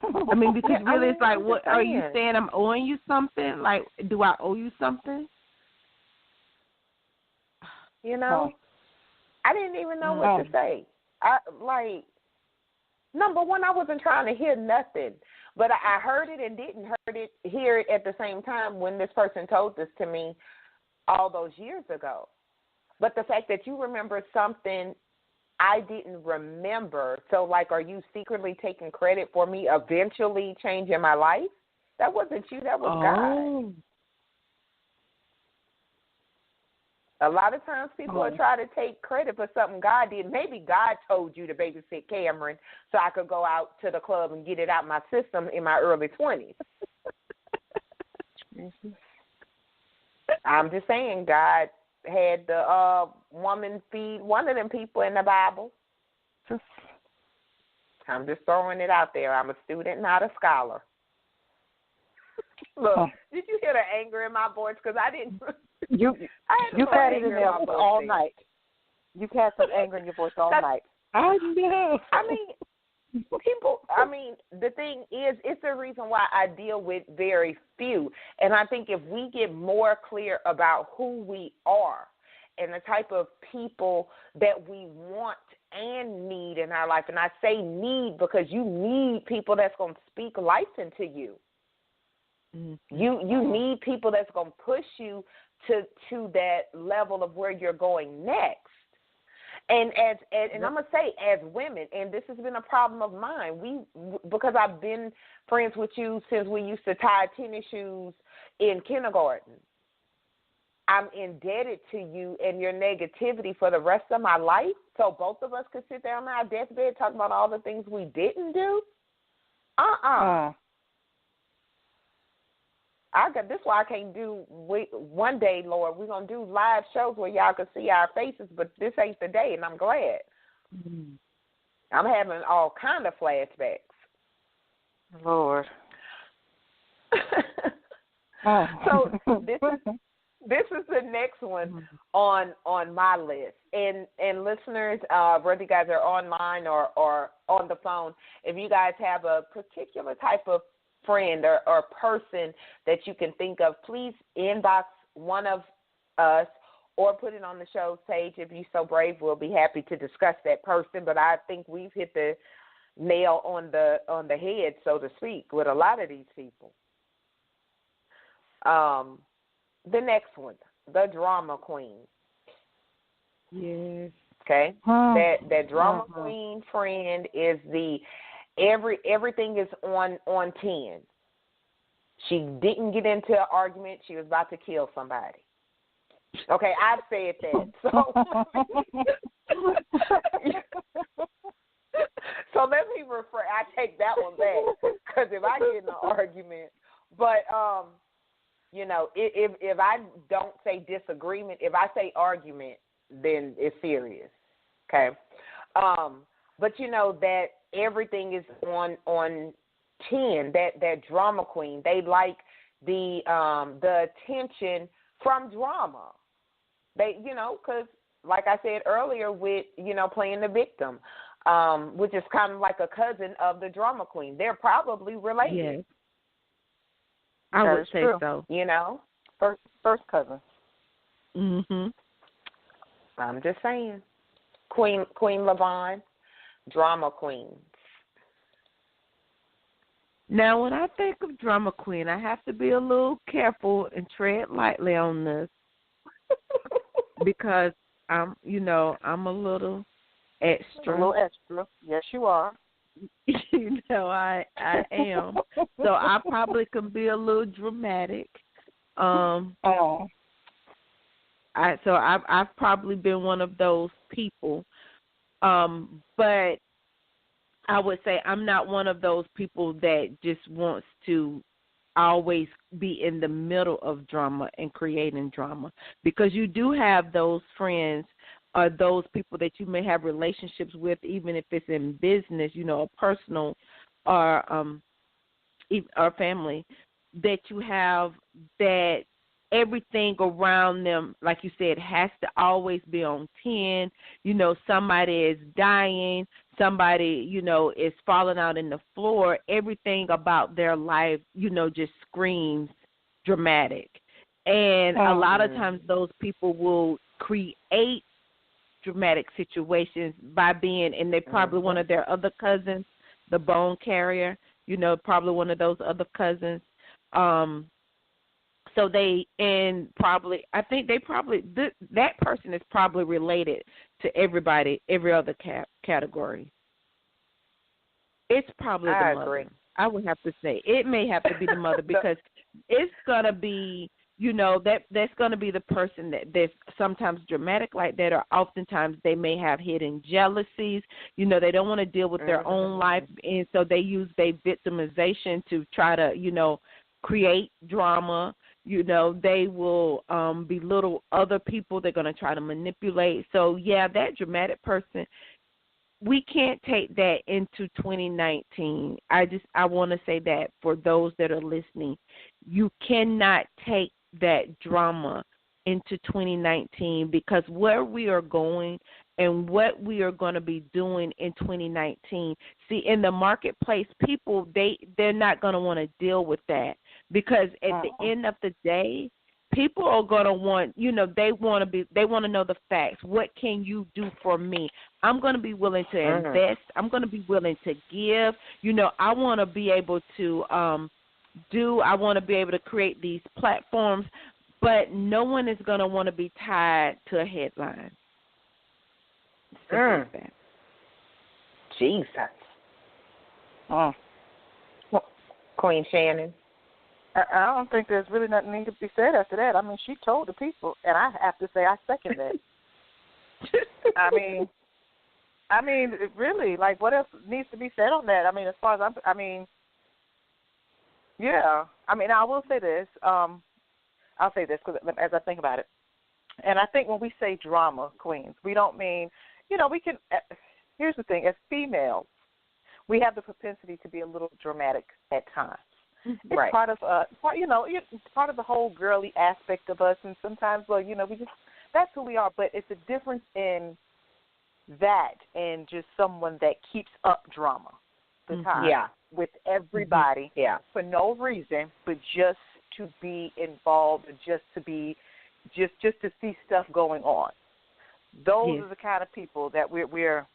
I mean, because really, it's like, what are you saying? I'm owing you something? Like, do I owe you something? You know, I didn't even know what to say. Number one, I wasn't trying to hear nothing, but I heard it and didn't hear it at the same time when this person told this to me all those years ago. But the fact that you remember something I didn't remember, so like, are you secretly taking credit for me eventually changing my life? That wasn't you, that was God. A lot of times people are trying to take credit for something God did. Maybe God told you to babysit Cameron so I could go out to the club and get it out my system in my early 20s. I'm just saying, God had the woman feed one of them people in the Bible. I'm just throwing it out there. I'm a student, not a scholar. Look, did you hear the anger in my voice? Because I didn't. You've had it in there all night. You've had some anger in your voice all night. I know. I mean, people, the thing is, it's the reason why I deal with very few. And I think if we get more clear about who we are and the type of people that we want and need in our life, and I say need because you need people that's going to speak life into you. You need people that's going to push you to that level of where you're going next. And I'm going to say, as women, and this has been a problem of mine, because I've been friends with you since we used to tie tennis shoes in kindergarten. I'm indebted to you and your negativity for the rest of my life, so both of us could sit there on our deathbed talking about all the things we didn't do? This is why I can't do, one day, Lord, we're going to do live shows where y'all can see our faces, but this ain't the day, and I'm glad. I'm having all kind of flashbacks. Lord. So this is the next one on my list. And listeners, whether you guys are online or on the phone, if you guys have a particular type of friend or person that you can think of, please inbox one of us or put it on the show's page. If you're so brave, we'll be happy to discuss that person. But I think we've hit the nail on the head, so to speak, with a lot of these people. The next one, the drama queen. Yes. Okay. That drama queen friend is the everything is on 10. She didn't get into an argument. She was about to kill somebody. Okay, I've said that. So let me rephrase. I take that one back because if I get in an argument, but if I don't say disagreement, if I say argument, then it's serious. Okay, but that everything is on 10. That drama queen, they like the attention from drama. They, because like I said earlier with playing the victim, which is kind of like a cousin of the drama queen. They're probably related. Yes. I would say true. so. You know? First cousin. Mhm. I'm just saying. Queen Lyvonne, drama queen. Now, when I think of drama queen, I have to be a little careful and tread lightly on this because I'm a little extra. A little extra. Yes, you are. I am. So I probably can be a little dramatic. I've probably been one of those people. But I would say I'm not one of those people that just wants to always be in the middle of drama and creating drama, because you do have those friends or those people that you may have relationships with, even if it's in business, a personal or family, that you have that everything around them, like you said, has to always be on 10. Somebody is dying, somebody, is falling out in the floor. Everything about their life, just screams dramatic. And a lot of times those people will create dramatic situations by being, and they probably one of their other cousins, the bone carrier, probably one of those other cousins. So that person is probably related to everybody, every other category. It's probably the mother. Agree. I would have to say it may have to be the mother, because it's gonna be, that's gonna be the person that's sometimes dramatic like that, or oftentimes they may have hidden jealousies. They don't want to deal with their own life, and so they use their victimization to try to, create drama. They will belittle other people. They're going to try to manipulate. So, yeah, that dramatic person, we can't take that into 2019. I want to say that for those that are listening, you cannot take that drama into 2019, because where we are going and what we are going to be doing in 2019, see, in the marketplace, people, they're not going to want to deal with that, because at the end of the day, people are going to want, they want to know the facts. What can you do for me? I'm going to be willing to invest. I'm going to be willing to give. I want to be able to I want to be able to create these platforms, but no one is going to want to be tied to a headline. Jesus. Queen Shannon. I don't think there's really nothing need to be said after that. I mean, she told the people, and I have to say I second that. I mean, really, like, what else needs to be said on that? I mean, as far as yeah. I mean, I will say this. I'll say this because as I think about it, and I think when we say drama queens, we don't mean, we can. Here's the thing: as females, we have the propensity to be a little dramatic at times. It's right. part of it's part of the whole girly aspect of us, and sometimes, we just, that's who we are. But it's a difference in that and just someone that keeps up drama the time with everybody for no reason, but just to be involved, or just to be, just to see stuff going on. Those are the kind of people that we're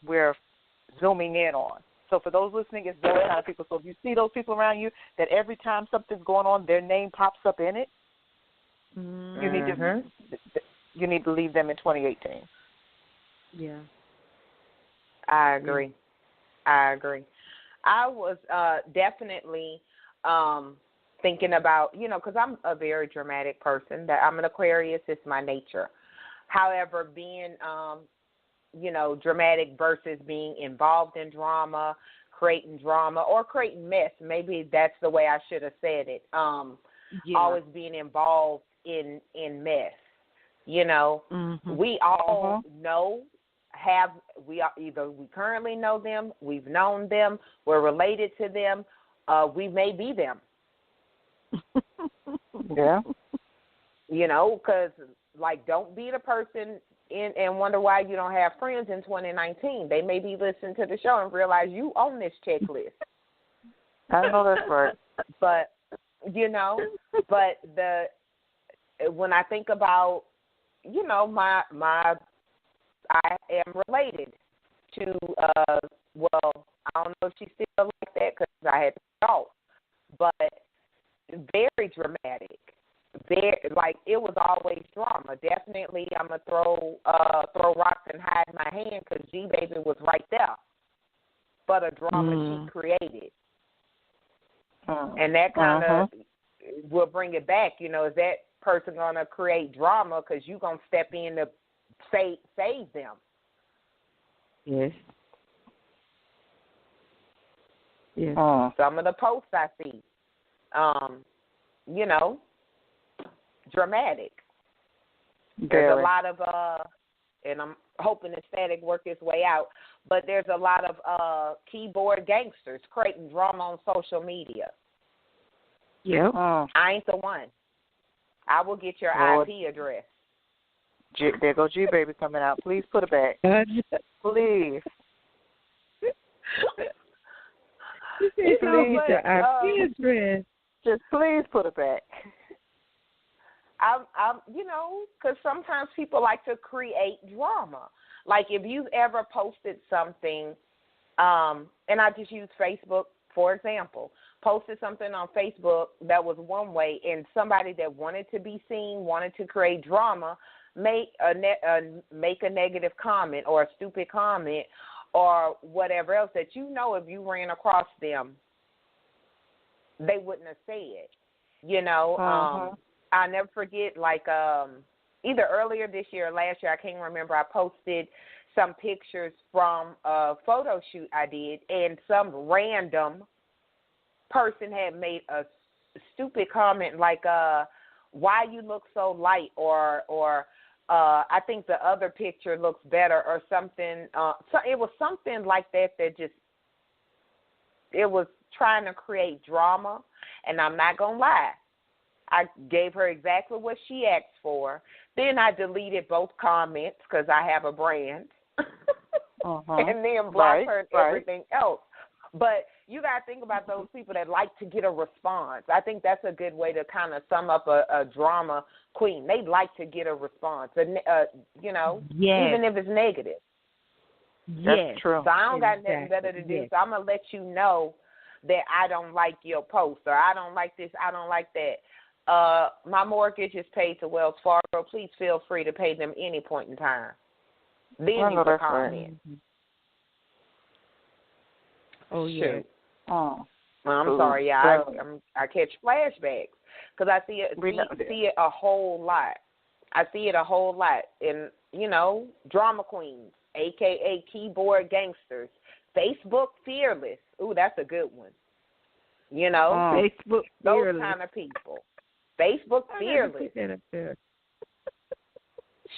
zooming in on. So for those listening, it's those kind of people. So if you see those people around you that every time something's going on, their name pops up in it, you need to leave them in 2018. Yeah. I agree. I was definitely thinking about, because I'm a very dramatic person. That I'm an Aquarius. It's my nature. However, being dramatic versus being involved in drama, creating drama, or creating mess. Maybe that's the way I should have said it. Always being involved in mess. We all either we currently know them, we've known them, we're related to them, we may be them. Yeah. Because, like, don't be the person and wonder why you don't have friends in 2019. They may be listening to the show and realize you own this checklist. I know that's right. But when I think about, I am related to, well, I don't know if she's still like that because I had to talk, but very dramatic. Like, it was always drama. Definitely, I'm going to throw rocks and hide my hand because G-Baby was right there. But a drama she created. And that kind of will bring it back. Is that person going to create drama because you're going to step in to save them? Yes. Yes. Some of the posts I see, dramatic. There's a lot of, and I'm hoping the static work its way out, but there's a lot of keyboard gangsters creating drama on social media. Yep. I ain't the one. I will get your IP address. There goes G-Baby coming out. Please put it back. Please. Please, your IP address. Just please put it back. I'm because sometimes people like to create drama. Like, if you've ever posted something, and I just use Facebook, for example, posted something on Facebook that was one way, and somebody that wanted to be seen, wanted to create drama, make a negative comment or a stupid comment or whatever else that if you ran across them, they wouldn't have said. I'll never forget, like, either earlier this year or last year, I can't remember, I posted some pictures from a photo shoot I did, and some random person had made a stupid comment like, why you look so light, or I think the other picture looks better, or something. So it was something like that just, it was trying to create drama, and I'm not going to lie. I gave her exactly what she asked for. Then I deleted both comments because I have a brand, and then blocked her and everything else. But you got to think about those people that like to get a response. I think that's a good way to kind of sum up a drama queen. They like to get a response, even if it's negative. That's true. So I don't got nothing better to do. So I'm going to let you know that I don't like your post, or I don't like this, I don't like that. My mortgage is paid to Wells Fargo. Please feel free to pay them any point in time. Then you can comment. Oh, yeah. Well, I'm sorry, yeah. I catch flashbacks because I see it a whole lot. I see it a whole lot in, drama queens, a.k.a. keyboard gangsters. Facebook fearless. Ooh, that's a good one. Facebook fearless. Those kind of people. Facebook fearless.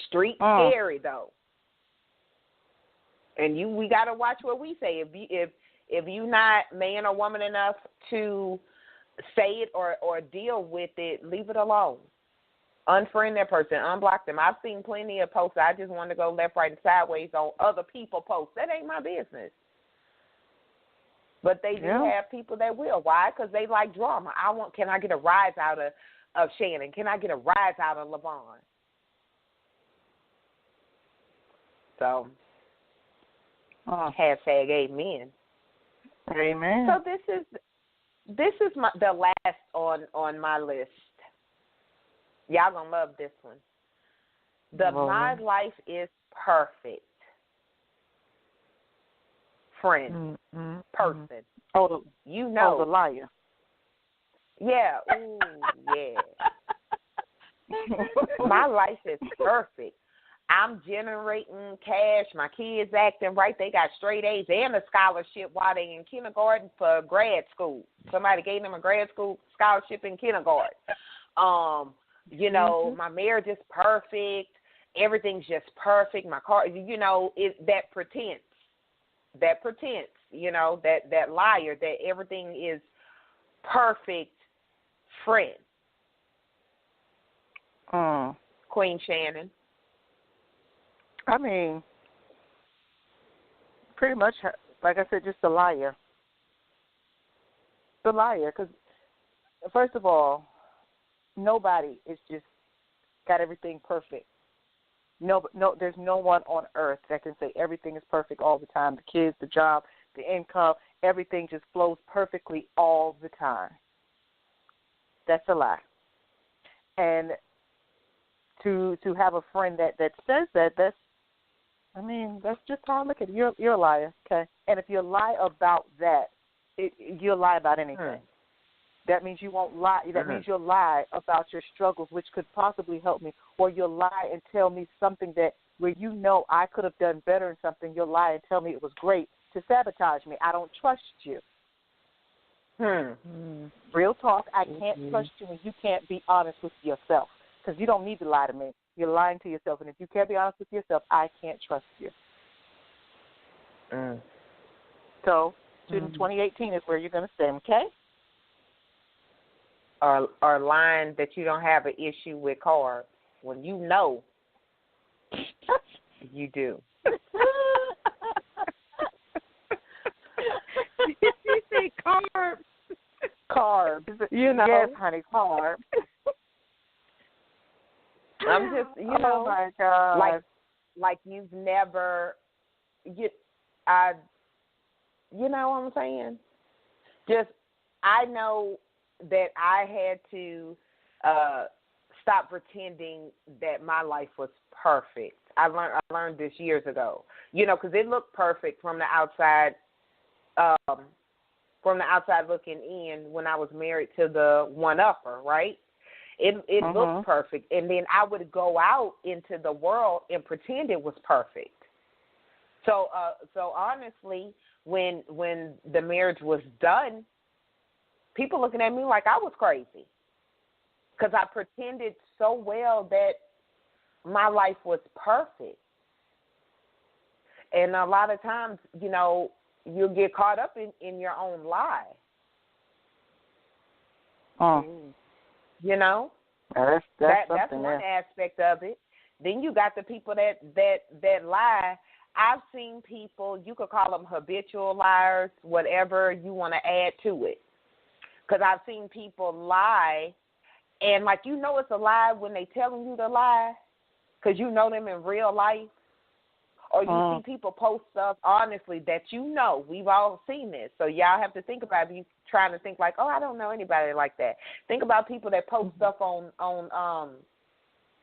Street scary, though. And we got to watch what we say. If you not man or woman enough to say it or deal with it, leave it alone. Unfriend that person. Unblock them. I've seen plenty of posts. I just want to go left, right, and sideways on other people posts. That ain't my business. But they do have people that will. Why? Because they like drama. Can I get a rise out of Shannon? Can I get a rise out of Lyvonne? So, hashtag amen. Amen. So this is the last on my list. Y'all gonna love this one. My life is perfect. Friend, person. Oh, the liar. Yeah. Ooh, yeah. My life is perfect. I'm generating cash. My kids acting right. They got straight A's and a scholarship while they in kindergarten for grad school. Somebody gave them a grad school scholarship in kindergarten. My marriage is perfect. Everything's just perfect. My car, that pretense. That liar that everything is perfect. Friend. Queen Shannon. I mean, pretty much, like I said, just a liar. The liar, because first of all, nobody is just got everything perfect. No, there's no one on earth that can say everything is perfect all the time. The kids, the job, the income, everything just flows perfectly all the time. That's a lie. And to have a friend that says that, that's just how I look at it. You're a liar, okay? And if you lie about that, you'll lie about anything. That means you won't lie. That means you'll lie about your struggles, which could possibly help me, or you'll lie and tell me something that where you know I could have done better in something. You'll lie and tell me it was great to sabotage me. I don't trust you. Real talk. I can't trust you when you can't be honest with yourself, because you don't need to lie to me. You're lying to yourself, and if you can't be honest with yourself, I can't trust you. So, 2018 is where you're going to stay, okay? Or lying that you don't have an issue with carbs when you know you do. You say carbs. Carbs. You know. Yes, honey, carbs. I'm just, you know, oh my God. like you've never, you know what I'm saying? Just, I know that I had to stop pretending that my life was perfect. I learned this years ago, you know, because it looked perfect from the outside looking in when I was married to the one-upper, right? It looked perfect. And then I would go out into the world and pretend it was perfect. So honestly, when the marriage was done, people looking at me like I was crazy because I pretended so well that my life was perfect. And a lot of times, you know, you'll get caught up in your own lie. You know? That's one aspect of it. Then you got the people that lie. I've seen people, you could call them habitual liars, whatever you want to add to it. Because I've seen people lie, and like you know it's a lie when they telling you to lie, because you know them in real life. Or you see people post stuff, honestly, that you know. We've all seen this. So y'all have to think about it. You trying to think like, oh, I don't know anybody like that. Think about people that post stuff on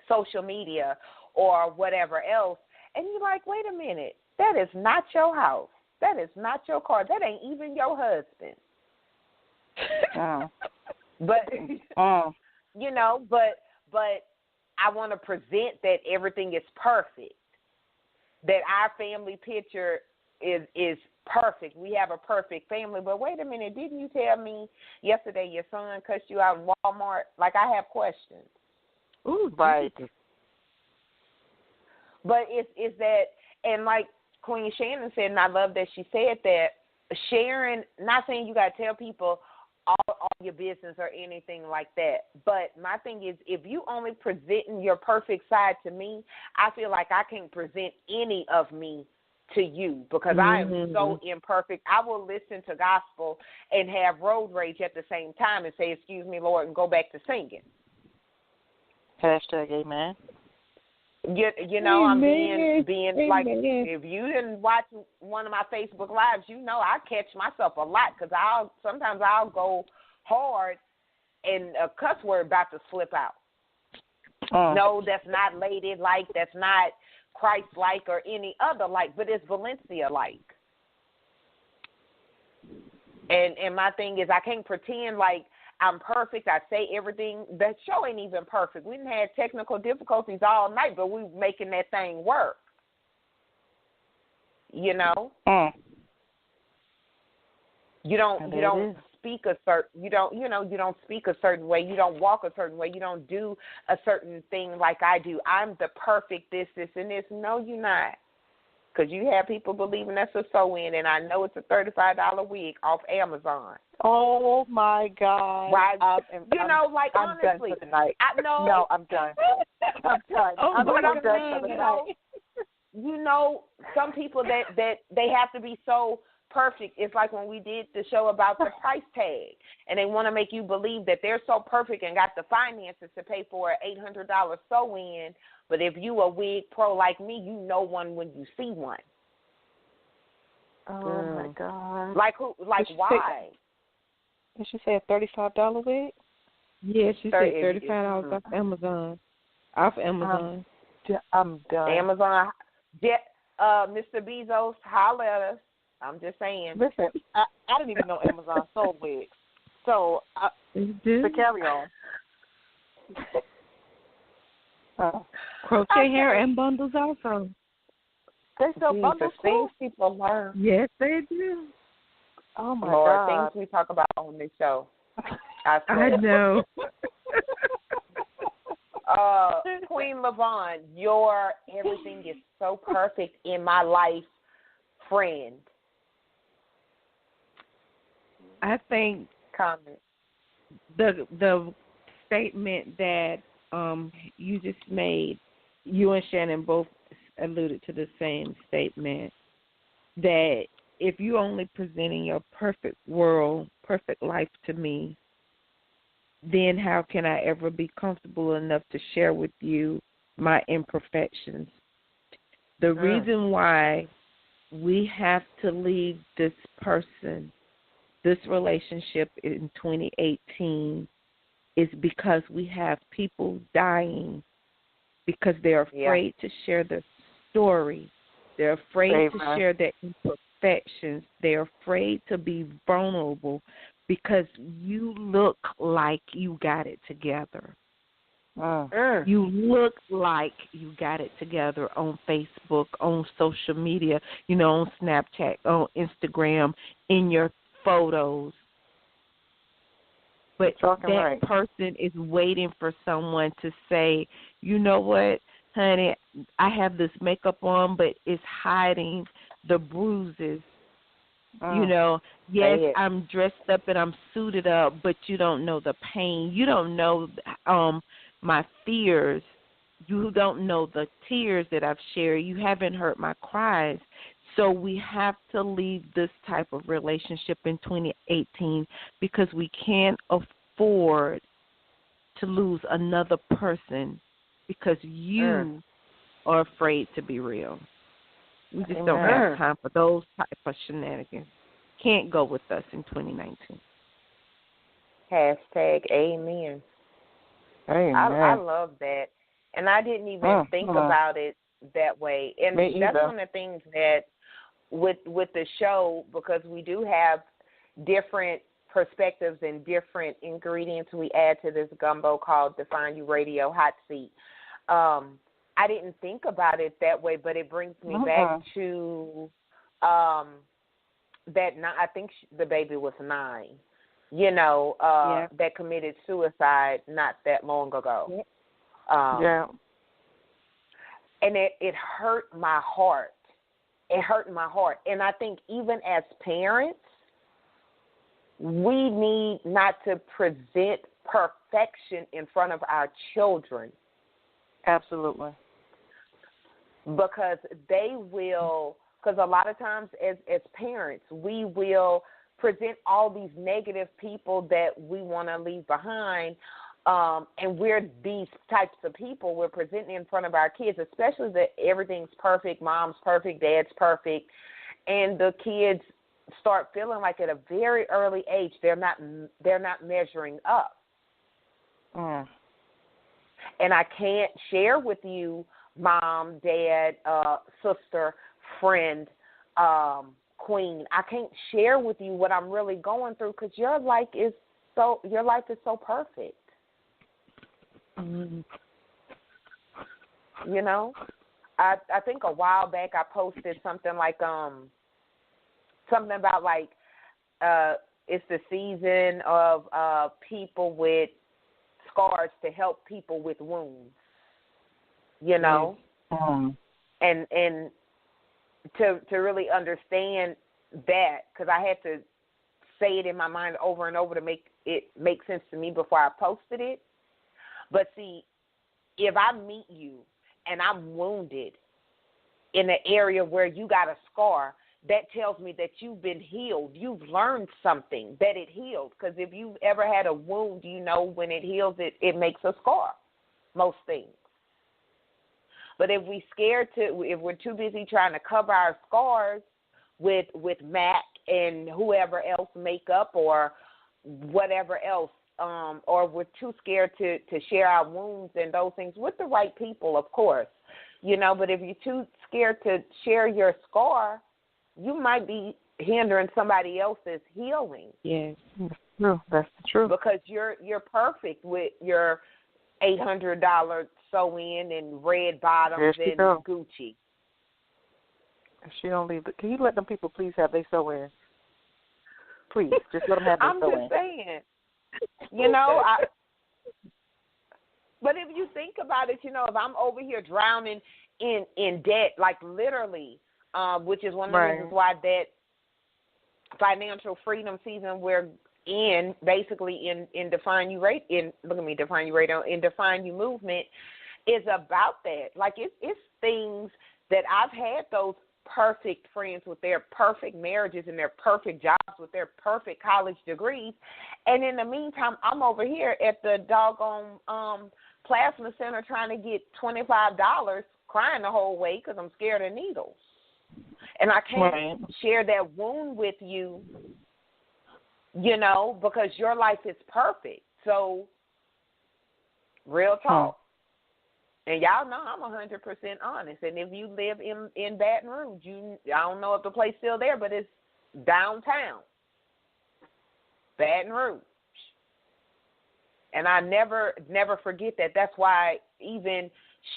social media or whatever else, and you're like, wait a minute, that is not your house. That is not your car. That ain't even your husband. But you know, but I want to present that everything is perfect. That our family picture is perfect. We have a perfect family. But wait a minute, didn't you tell me yesterday your son cussed you out in Walmart? Like, I have questions. Ooh, right. But it's that, and like Queen Shannon said, and I love that she said that, sharing, not saying you got to tell people all your business or anything like that. But my thing is, if you only presenting your perfect side to me, I feel like I can't present any of me to you because I am so imperfect. I will listen to gospel and have road rage at the same time and say, excuse me, Lord, and go back to singing. Hashtag amen. You know, amen. I'm being like, if you didn't watch one of my Facebook Lives, you know I catch myself a lot because sometimes I'll go hard and a cuss word about to slip out. No, that's not lady-like, that's not Christ-like or any other like, but it's Valencia-like. And my thing is I can't pretend like I'm perfect. I say everything. That show ain't even perfect. We didn't have technical difficulties all night, but we were making that thing work. You know? You don't speak a certain you don't speak a certain way. You don't walk a certain way. You don't do a certain thing like I do. I'm the perfect this, and this. No, you're not. Because you have people believing that's a sew-in, and I know it's a $35 wig off Amazon. Oh, my God. Why? Honestly. I'm done for the night. No, I'm done. I'm done. I'm done for the night. some people that they have to be so perfect. It's like when we did the show about the price tag, and they want to make you believe that they're so perfect and got the finances to pay for an $800 sew-in, but if you a wig pro like me, you know one when you see one. Oh, my God. Like who? Like why? Did she say a $35 wig? Yeah, she said $35 off Amazon. I'm done. Amazon. Mr. Bezos, holler at us. I'm just saying. Listen, I didn't even know Amazon sold wigs. So, to carry on. Crochet hair and bundles also. They sell bundles too? Things people learn. Yes, they do. Oh, my Lord, God. things we talk about on this show. I know. Queen Lyvonne, your everything is so perfect in my life, friend. I think Comment. the statement that you just made, you and Shannon both alluded to the same statement, that if you only presenting your perfect world, perfect life to me, then how can I ever be comfortable enough to share with you my imperfections? The reason why we have to leave this person, this relationship in 2018, is because we have people dying because they're afraid to share their story. They're afraid to share their imperfections. They're afraid to be vulnerable because you look like you got it together. You look like you got it together on Facebook, on social media, on Snapchat, on Instagram, in your photos. But that person is waiting for someone to say, you know what, honey, I have this makeup on, but it's hiding the bruises. Yes, I'm dressed up and I'm suited up, but you don't know the pain. You don't know my fears. You don't know the tears that I've shared. You haven't heard my cries. So we have to leave this type of relationship in 2018 because we can't afford to lose another person because you are afraid to be real. We just don't have time for those type of shenanigans. Can't go with us in 2019. #Amen. Amen. I love that. And I didn't even think about it that way. And that's one of the things that with the show, because we do have different perspectives and different ingredients we add to this gumbo called Define You Radio Hot Seat. I didn't think about it that way, but it brings me back to that. I think the baby was 9. That committed suicide not that long ago. And it hurt my heart. It hurt my heart. And I think even as parents, we need not to present perfection in front of our children. Absolutely. Because because a lot of times as parents, we will present all these negative people that we want to leave behind, and we're these types of people we're presenting in front of our kids, especially that everything's perfect, mom's perfect, dad's perfect, and the kids start feeling like at a very early age they're not measuring up. And I can't share with you, mom, dad, sister, friend, queen. I can't share with you what I'm really going through because your life is so perfect. I think a while back I posted something like something about like it's the season of people with scars to help people with wounds. And to really understand that, because I had to say it in my mind over and over to make it make sense to me before I posted it. But see, if I meet you and I'm wounded, in an area where you got a scar, that tells me that you've been healed. You've learned something, that it healed. Because if you've ever had a wound, you know when it heals, it makes a scar, most things. But if if we're too busy trying to cover our scars with MAC and whoever else, makeup or whatever else, or we're too scared to share our wounds and those things with the right people, of course, you know, but if you're too scared to share your scar, you might be hindering somebody else's healing. Yes, that's true. That's true. Because you're perfect with your $800 sew-in and red bottoms and Gucci. If she don't leave, can you let them people please have their sew-in? Please, just let them have their sew-in. I'm just saying, you know, but if you think about it, you know, if I'm over here drowning in debt, like literally, which is one of the reasons why that financial freedom season we're in, basically in Define You Radio, in Define You movement, is about that. Like it's things that I've had those perfect friends with their perfect marriages and their perfect jobs with their perfect college degrees, and in the meantime, I'm over here at the doggone plasma center trying to get $25, crying the whole way because I'm scared of needles. And I can't share that wound with you, you know, because your life is perfect. So, real talk. And y'all know I'm 100% honest. And if you live in Baton Rouge, I don't know if the place is still there, but it's downtown, Baton Rouge. And I never forget that. That's why even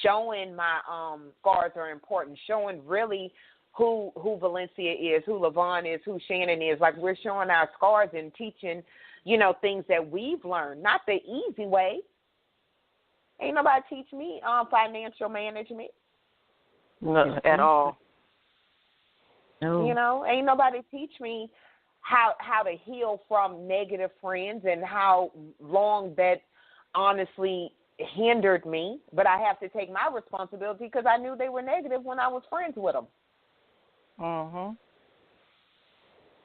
showing my scars are important, showing really who Valencia is, who Lyvonne is, who Shannon is. Like, we're showing our scars and teaching, you know, things that we've learned, not the easy way. Ain't nobody teach me financial management. No, at all. No. You know, ain't nobody teach me how to heal from negative friends and how long that honestly hindered me. But I have to take my responsibility because I knew they were negative when I was friends with them. Mm-hmm.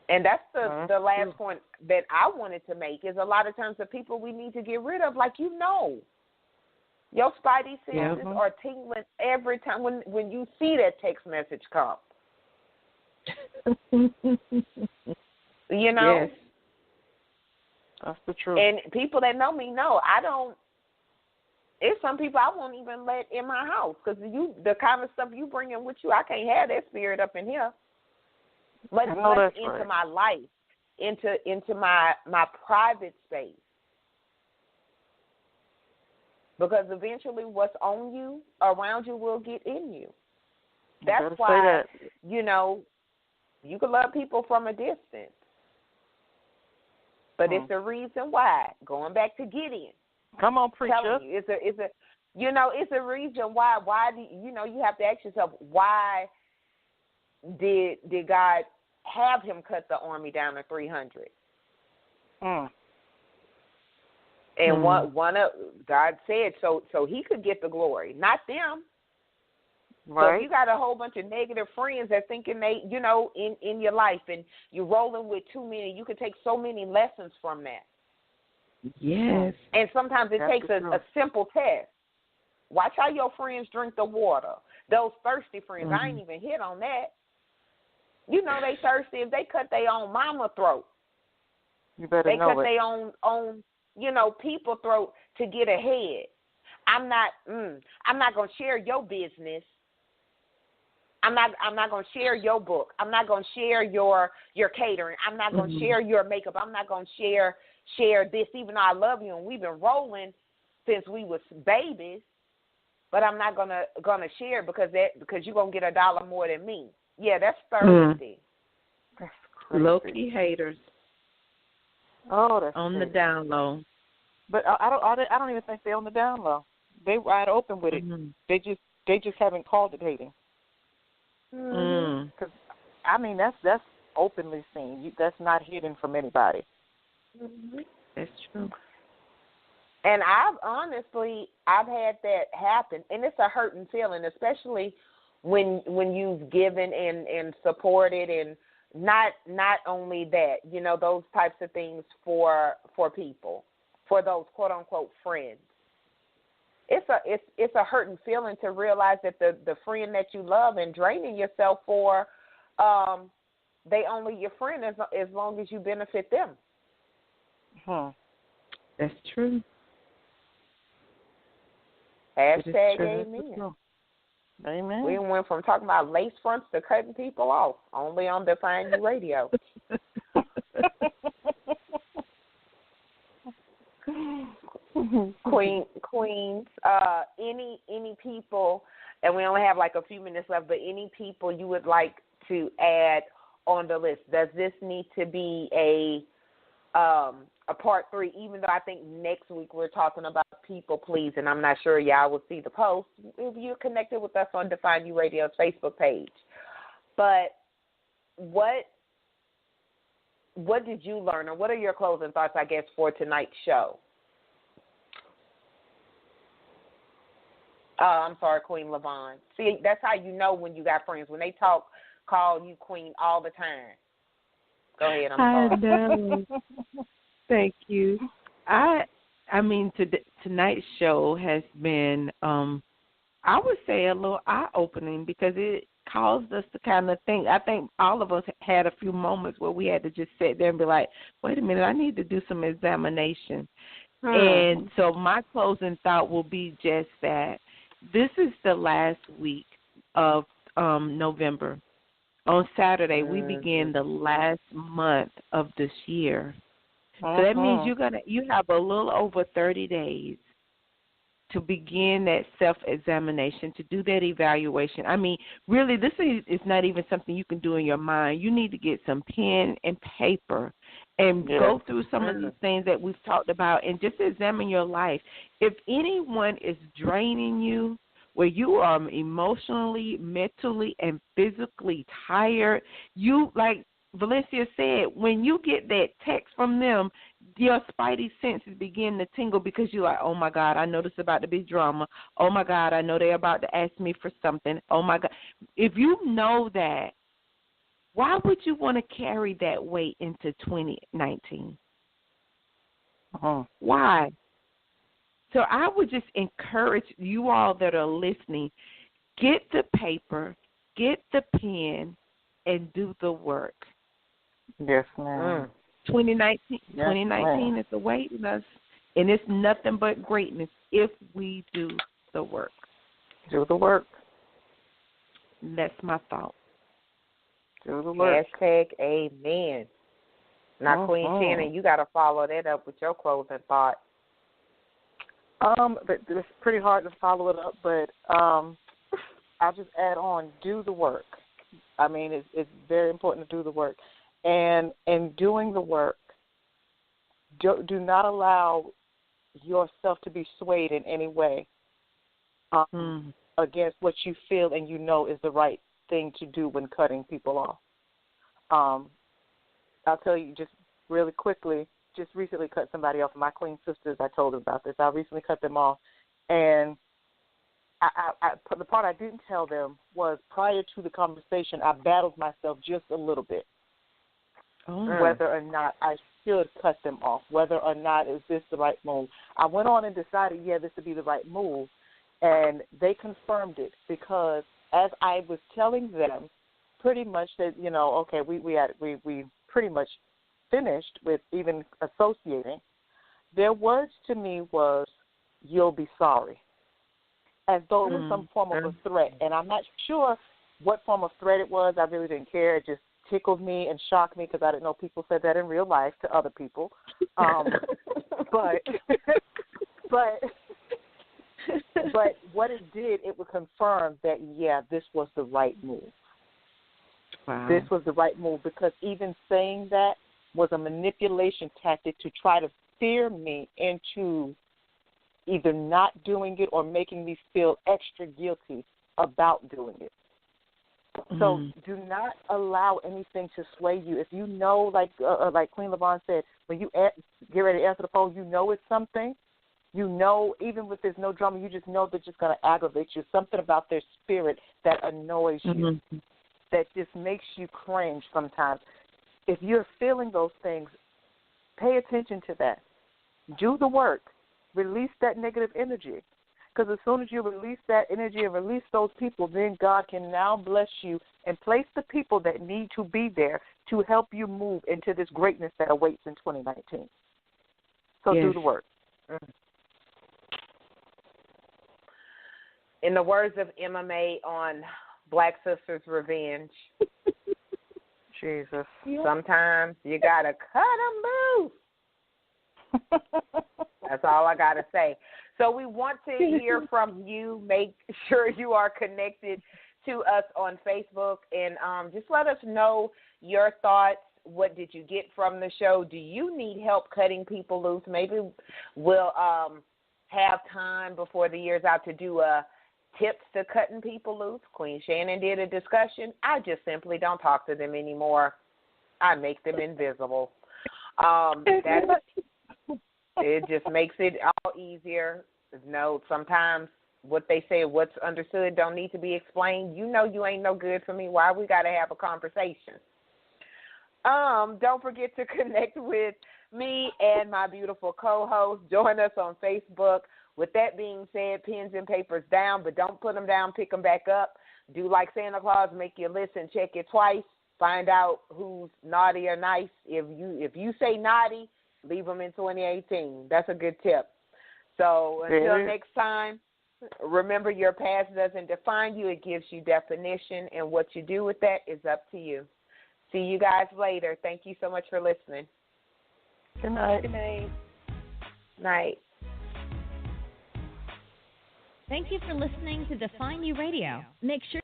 And that's the last point that I wanted to make is a lot of times the people we need to get rid of, like, you know. Your spidey senses are tingling every time when you see that text message come. You know? Yes. That's the truth. And people that know me know it's some people I won't even let in my house because the kind of stuff you bring in with you, I can't have that spirit up in here. Let's into my life, into my private space. Because eventually what's on you, around you, will get in you. That's why, you know, you can love people from a distance. But it's the reason why, going back to Gideon. Come on, preacher. It's a reason why. Why do you know, you have to ask yourself, why did God have him cut the army down to 300? And one of God said so he could get the glory, not them. Right. So if you got a whole bunch of negative friends that thinking they, you know, in your life, and you're rolling with too many, you could take so many lessons from that. Yes. And sometimes it takes a simple test. Watch how your friends drink the water. Those thirsty friends, I ain't even hit on that. You know they thirsty if they cut their own mama throat. You better know it. They cut their own you know, people throat to get ahead. I'm not gonna share your business. I'm not gonna share your book. I'm not gonna share your catering. I'm not gonna share your makeup. I'm not gonna share this, even though I love you and we've been rolling since we was babies. But I'm not gonna share because you're gonna get $1 more than me. Yeah, that's thirsty. That's crazy. Low-key haters. Oh, that's on crazy. The down low. But I don't even think they're on the down low. They wide open with it. They just haven't called it hating. Because I mean that's openly seen. That's not hidden from anybody. That's true. And I've had that happen, and it's a hurting feeling, especially when you've given and supported, and not only that, you know, those types of things for people, for those quote unquote friends. It's a hurting feeling to realize that the friend that you love and draining yourself for, they only your friend as long as you benefit them. That's true. Hashtag amen. Amen. We went from talking about lace fronts to cutting people off, only on Define You Radio. Queens, any people, and we only have like a few minutes left, but any people you would like to add on the list? Does this need to be a part 3, even though I think next week we're talking about people please, and I'm not sure y'all will see the post if you're connected with us on Define You Radio's Facebook page. But what did you learn, or what are your closing thoughts, I guess, for tonight's show? I'm sorry, Queen Lyvonne. See, that's how you know when you got friends. When they talk, call you Queen all the time. Go ahead, I'm sorry. I know. Thank you. I mean, tonight's show has been, I would say, a little eye-opening, because it caused us to kind of think. I think all of us had a few moments where we had to just sit there and be like, wait a minute, I need to do some examination. And so my closing thought will be just that. This is the last week of November. On Saturday, we begin the last month of this year. So that means you have a little over 30 days to begin that self-examination, to do that evaluation. I mean, really, this is not even something you can do in your mind. You need to get some pen and paper and go through some of these things that we've talked about and just examine your life. If anyone is draining you, where you are emotionally, mentally, and physically tired, you, like Valencia said, when you get that text from them, your spidey senses begin to tingle, because you're like, oh, my God, I know this is about to be drama. Oh, my God, I know they're about to ask me for something. Oh, my God. If you know that, why would you want to carry that weight into 2019? Why? So I would just encourage you all that are listening, get the paper, get the pen, and do the work. Yes, ma'am. 2019 is awaiting us, and it's nothing but greatness if we do the work. Do the work. That's my thought. Do the work. Hashtag amen. Now, Queen Shannon, you got to follow that up with your closing thought. But it's pretty hard to follow it up, but I'll just add on, do the work. I mean, it's very important to do the work. And in doing the work, do not allow yourself to be swayed in any way against what you feel and you know is the right thing to do when cutting people off. I'll tell you just really quickly, just recently cut somebody off. My Queen sisters, I told them about this. I recently cut them off, and the part I didn't tell them was prior to the conversation, I battled myself just a little bit. Whether or not I should cut them off, whether or not is this the right move. I went on and decided, this would be the right move, and they confirmed it, because as I was telling them pretty much that, okay, we pretty much finished with even associating, their words to me was, you'll be sorry, as though it was some form of a threat. And I'm not sure what form of threat it was. I really didn't care. It just tickled me and shocked me, because I didn't know people said that in real life to other people. But what it did, it would confirm that, this was the right move. Wow. This was the right move, because even saying that was a manipulation tactic to try to steer me into either not doing it or making me feel extra guilty about doing it. So do not allow anything to sway you. If you know, like Queen Lyvonne said, when you get ready to answer the phone, you know it's something, You know, even with there's no drama, you just know they're just going to aggravate you. Something about their spirit that annoys you, that just makes you cringe sometimes. If you're feeling those things, pay attention to that. Do the work. Release that negative energy. Because as soon as you release that energy and release those people, then God can now bless you and place the people that need to be there to help you move into this greatness that awaits in 2019. So do the work. In the words of MMA on Black Sisters Revenge, Jesus. Sometimes you got to cut them loose. That's all I got to say. So we want to hear from you. Make sure you are connected to us on Facebook, and just let us know your thoughts. What did you get from the show? Do you need help cutting people loose? Maybe we'll have time before the year's out to do tips to cutting people loose. Queen Shannon did a discussion. I just simply don't talk to them anymore. I make them invisible. It just makes it all easier. No, sometimes what they say, what's understood, don't need to be explained. You know you ain't no good for me. Why we got to have a conversation? Don't forget to connect with me and my beautiful co-host. Join us on Facebook. With that being said, pens and papers down, but don't put them down, pick them back up. Do like Santa Claus, make your list and check it twice. Find out who's naughty or nice. If you say naughty, leave them in 2018. That's a good tip. So until next time, remember your past doesn't define you. It gives you definition, and what you do with that is up to you. See you guys later. Thank you so much for listening. Good night. Good night. Night. Thank you for listening to Define You Radio. Make sure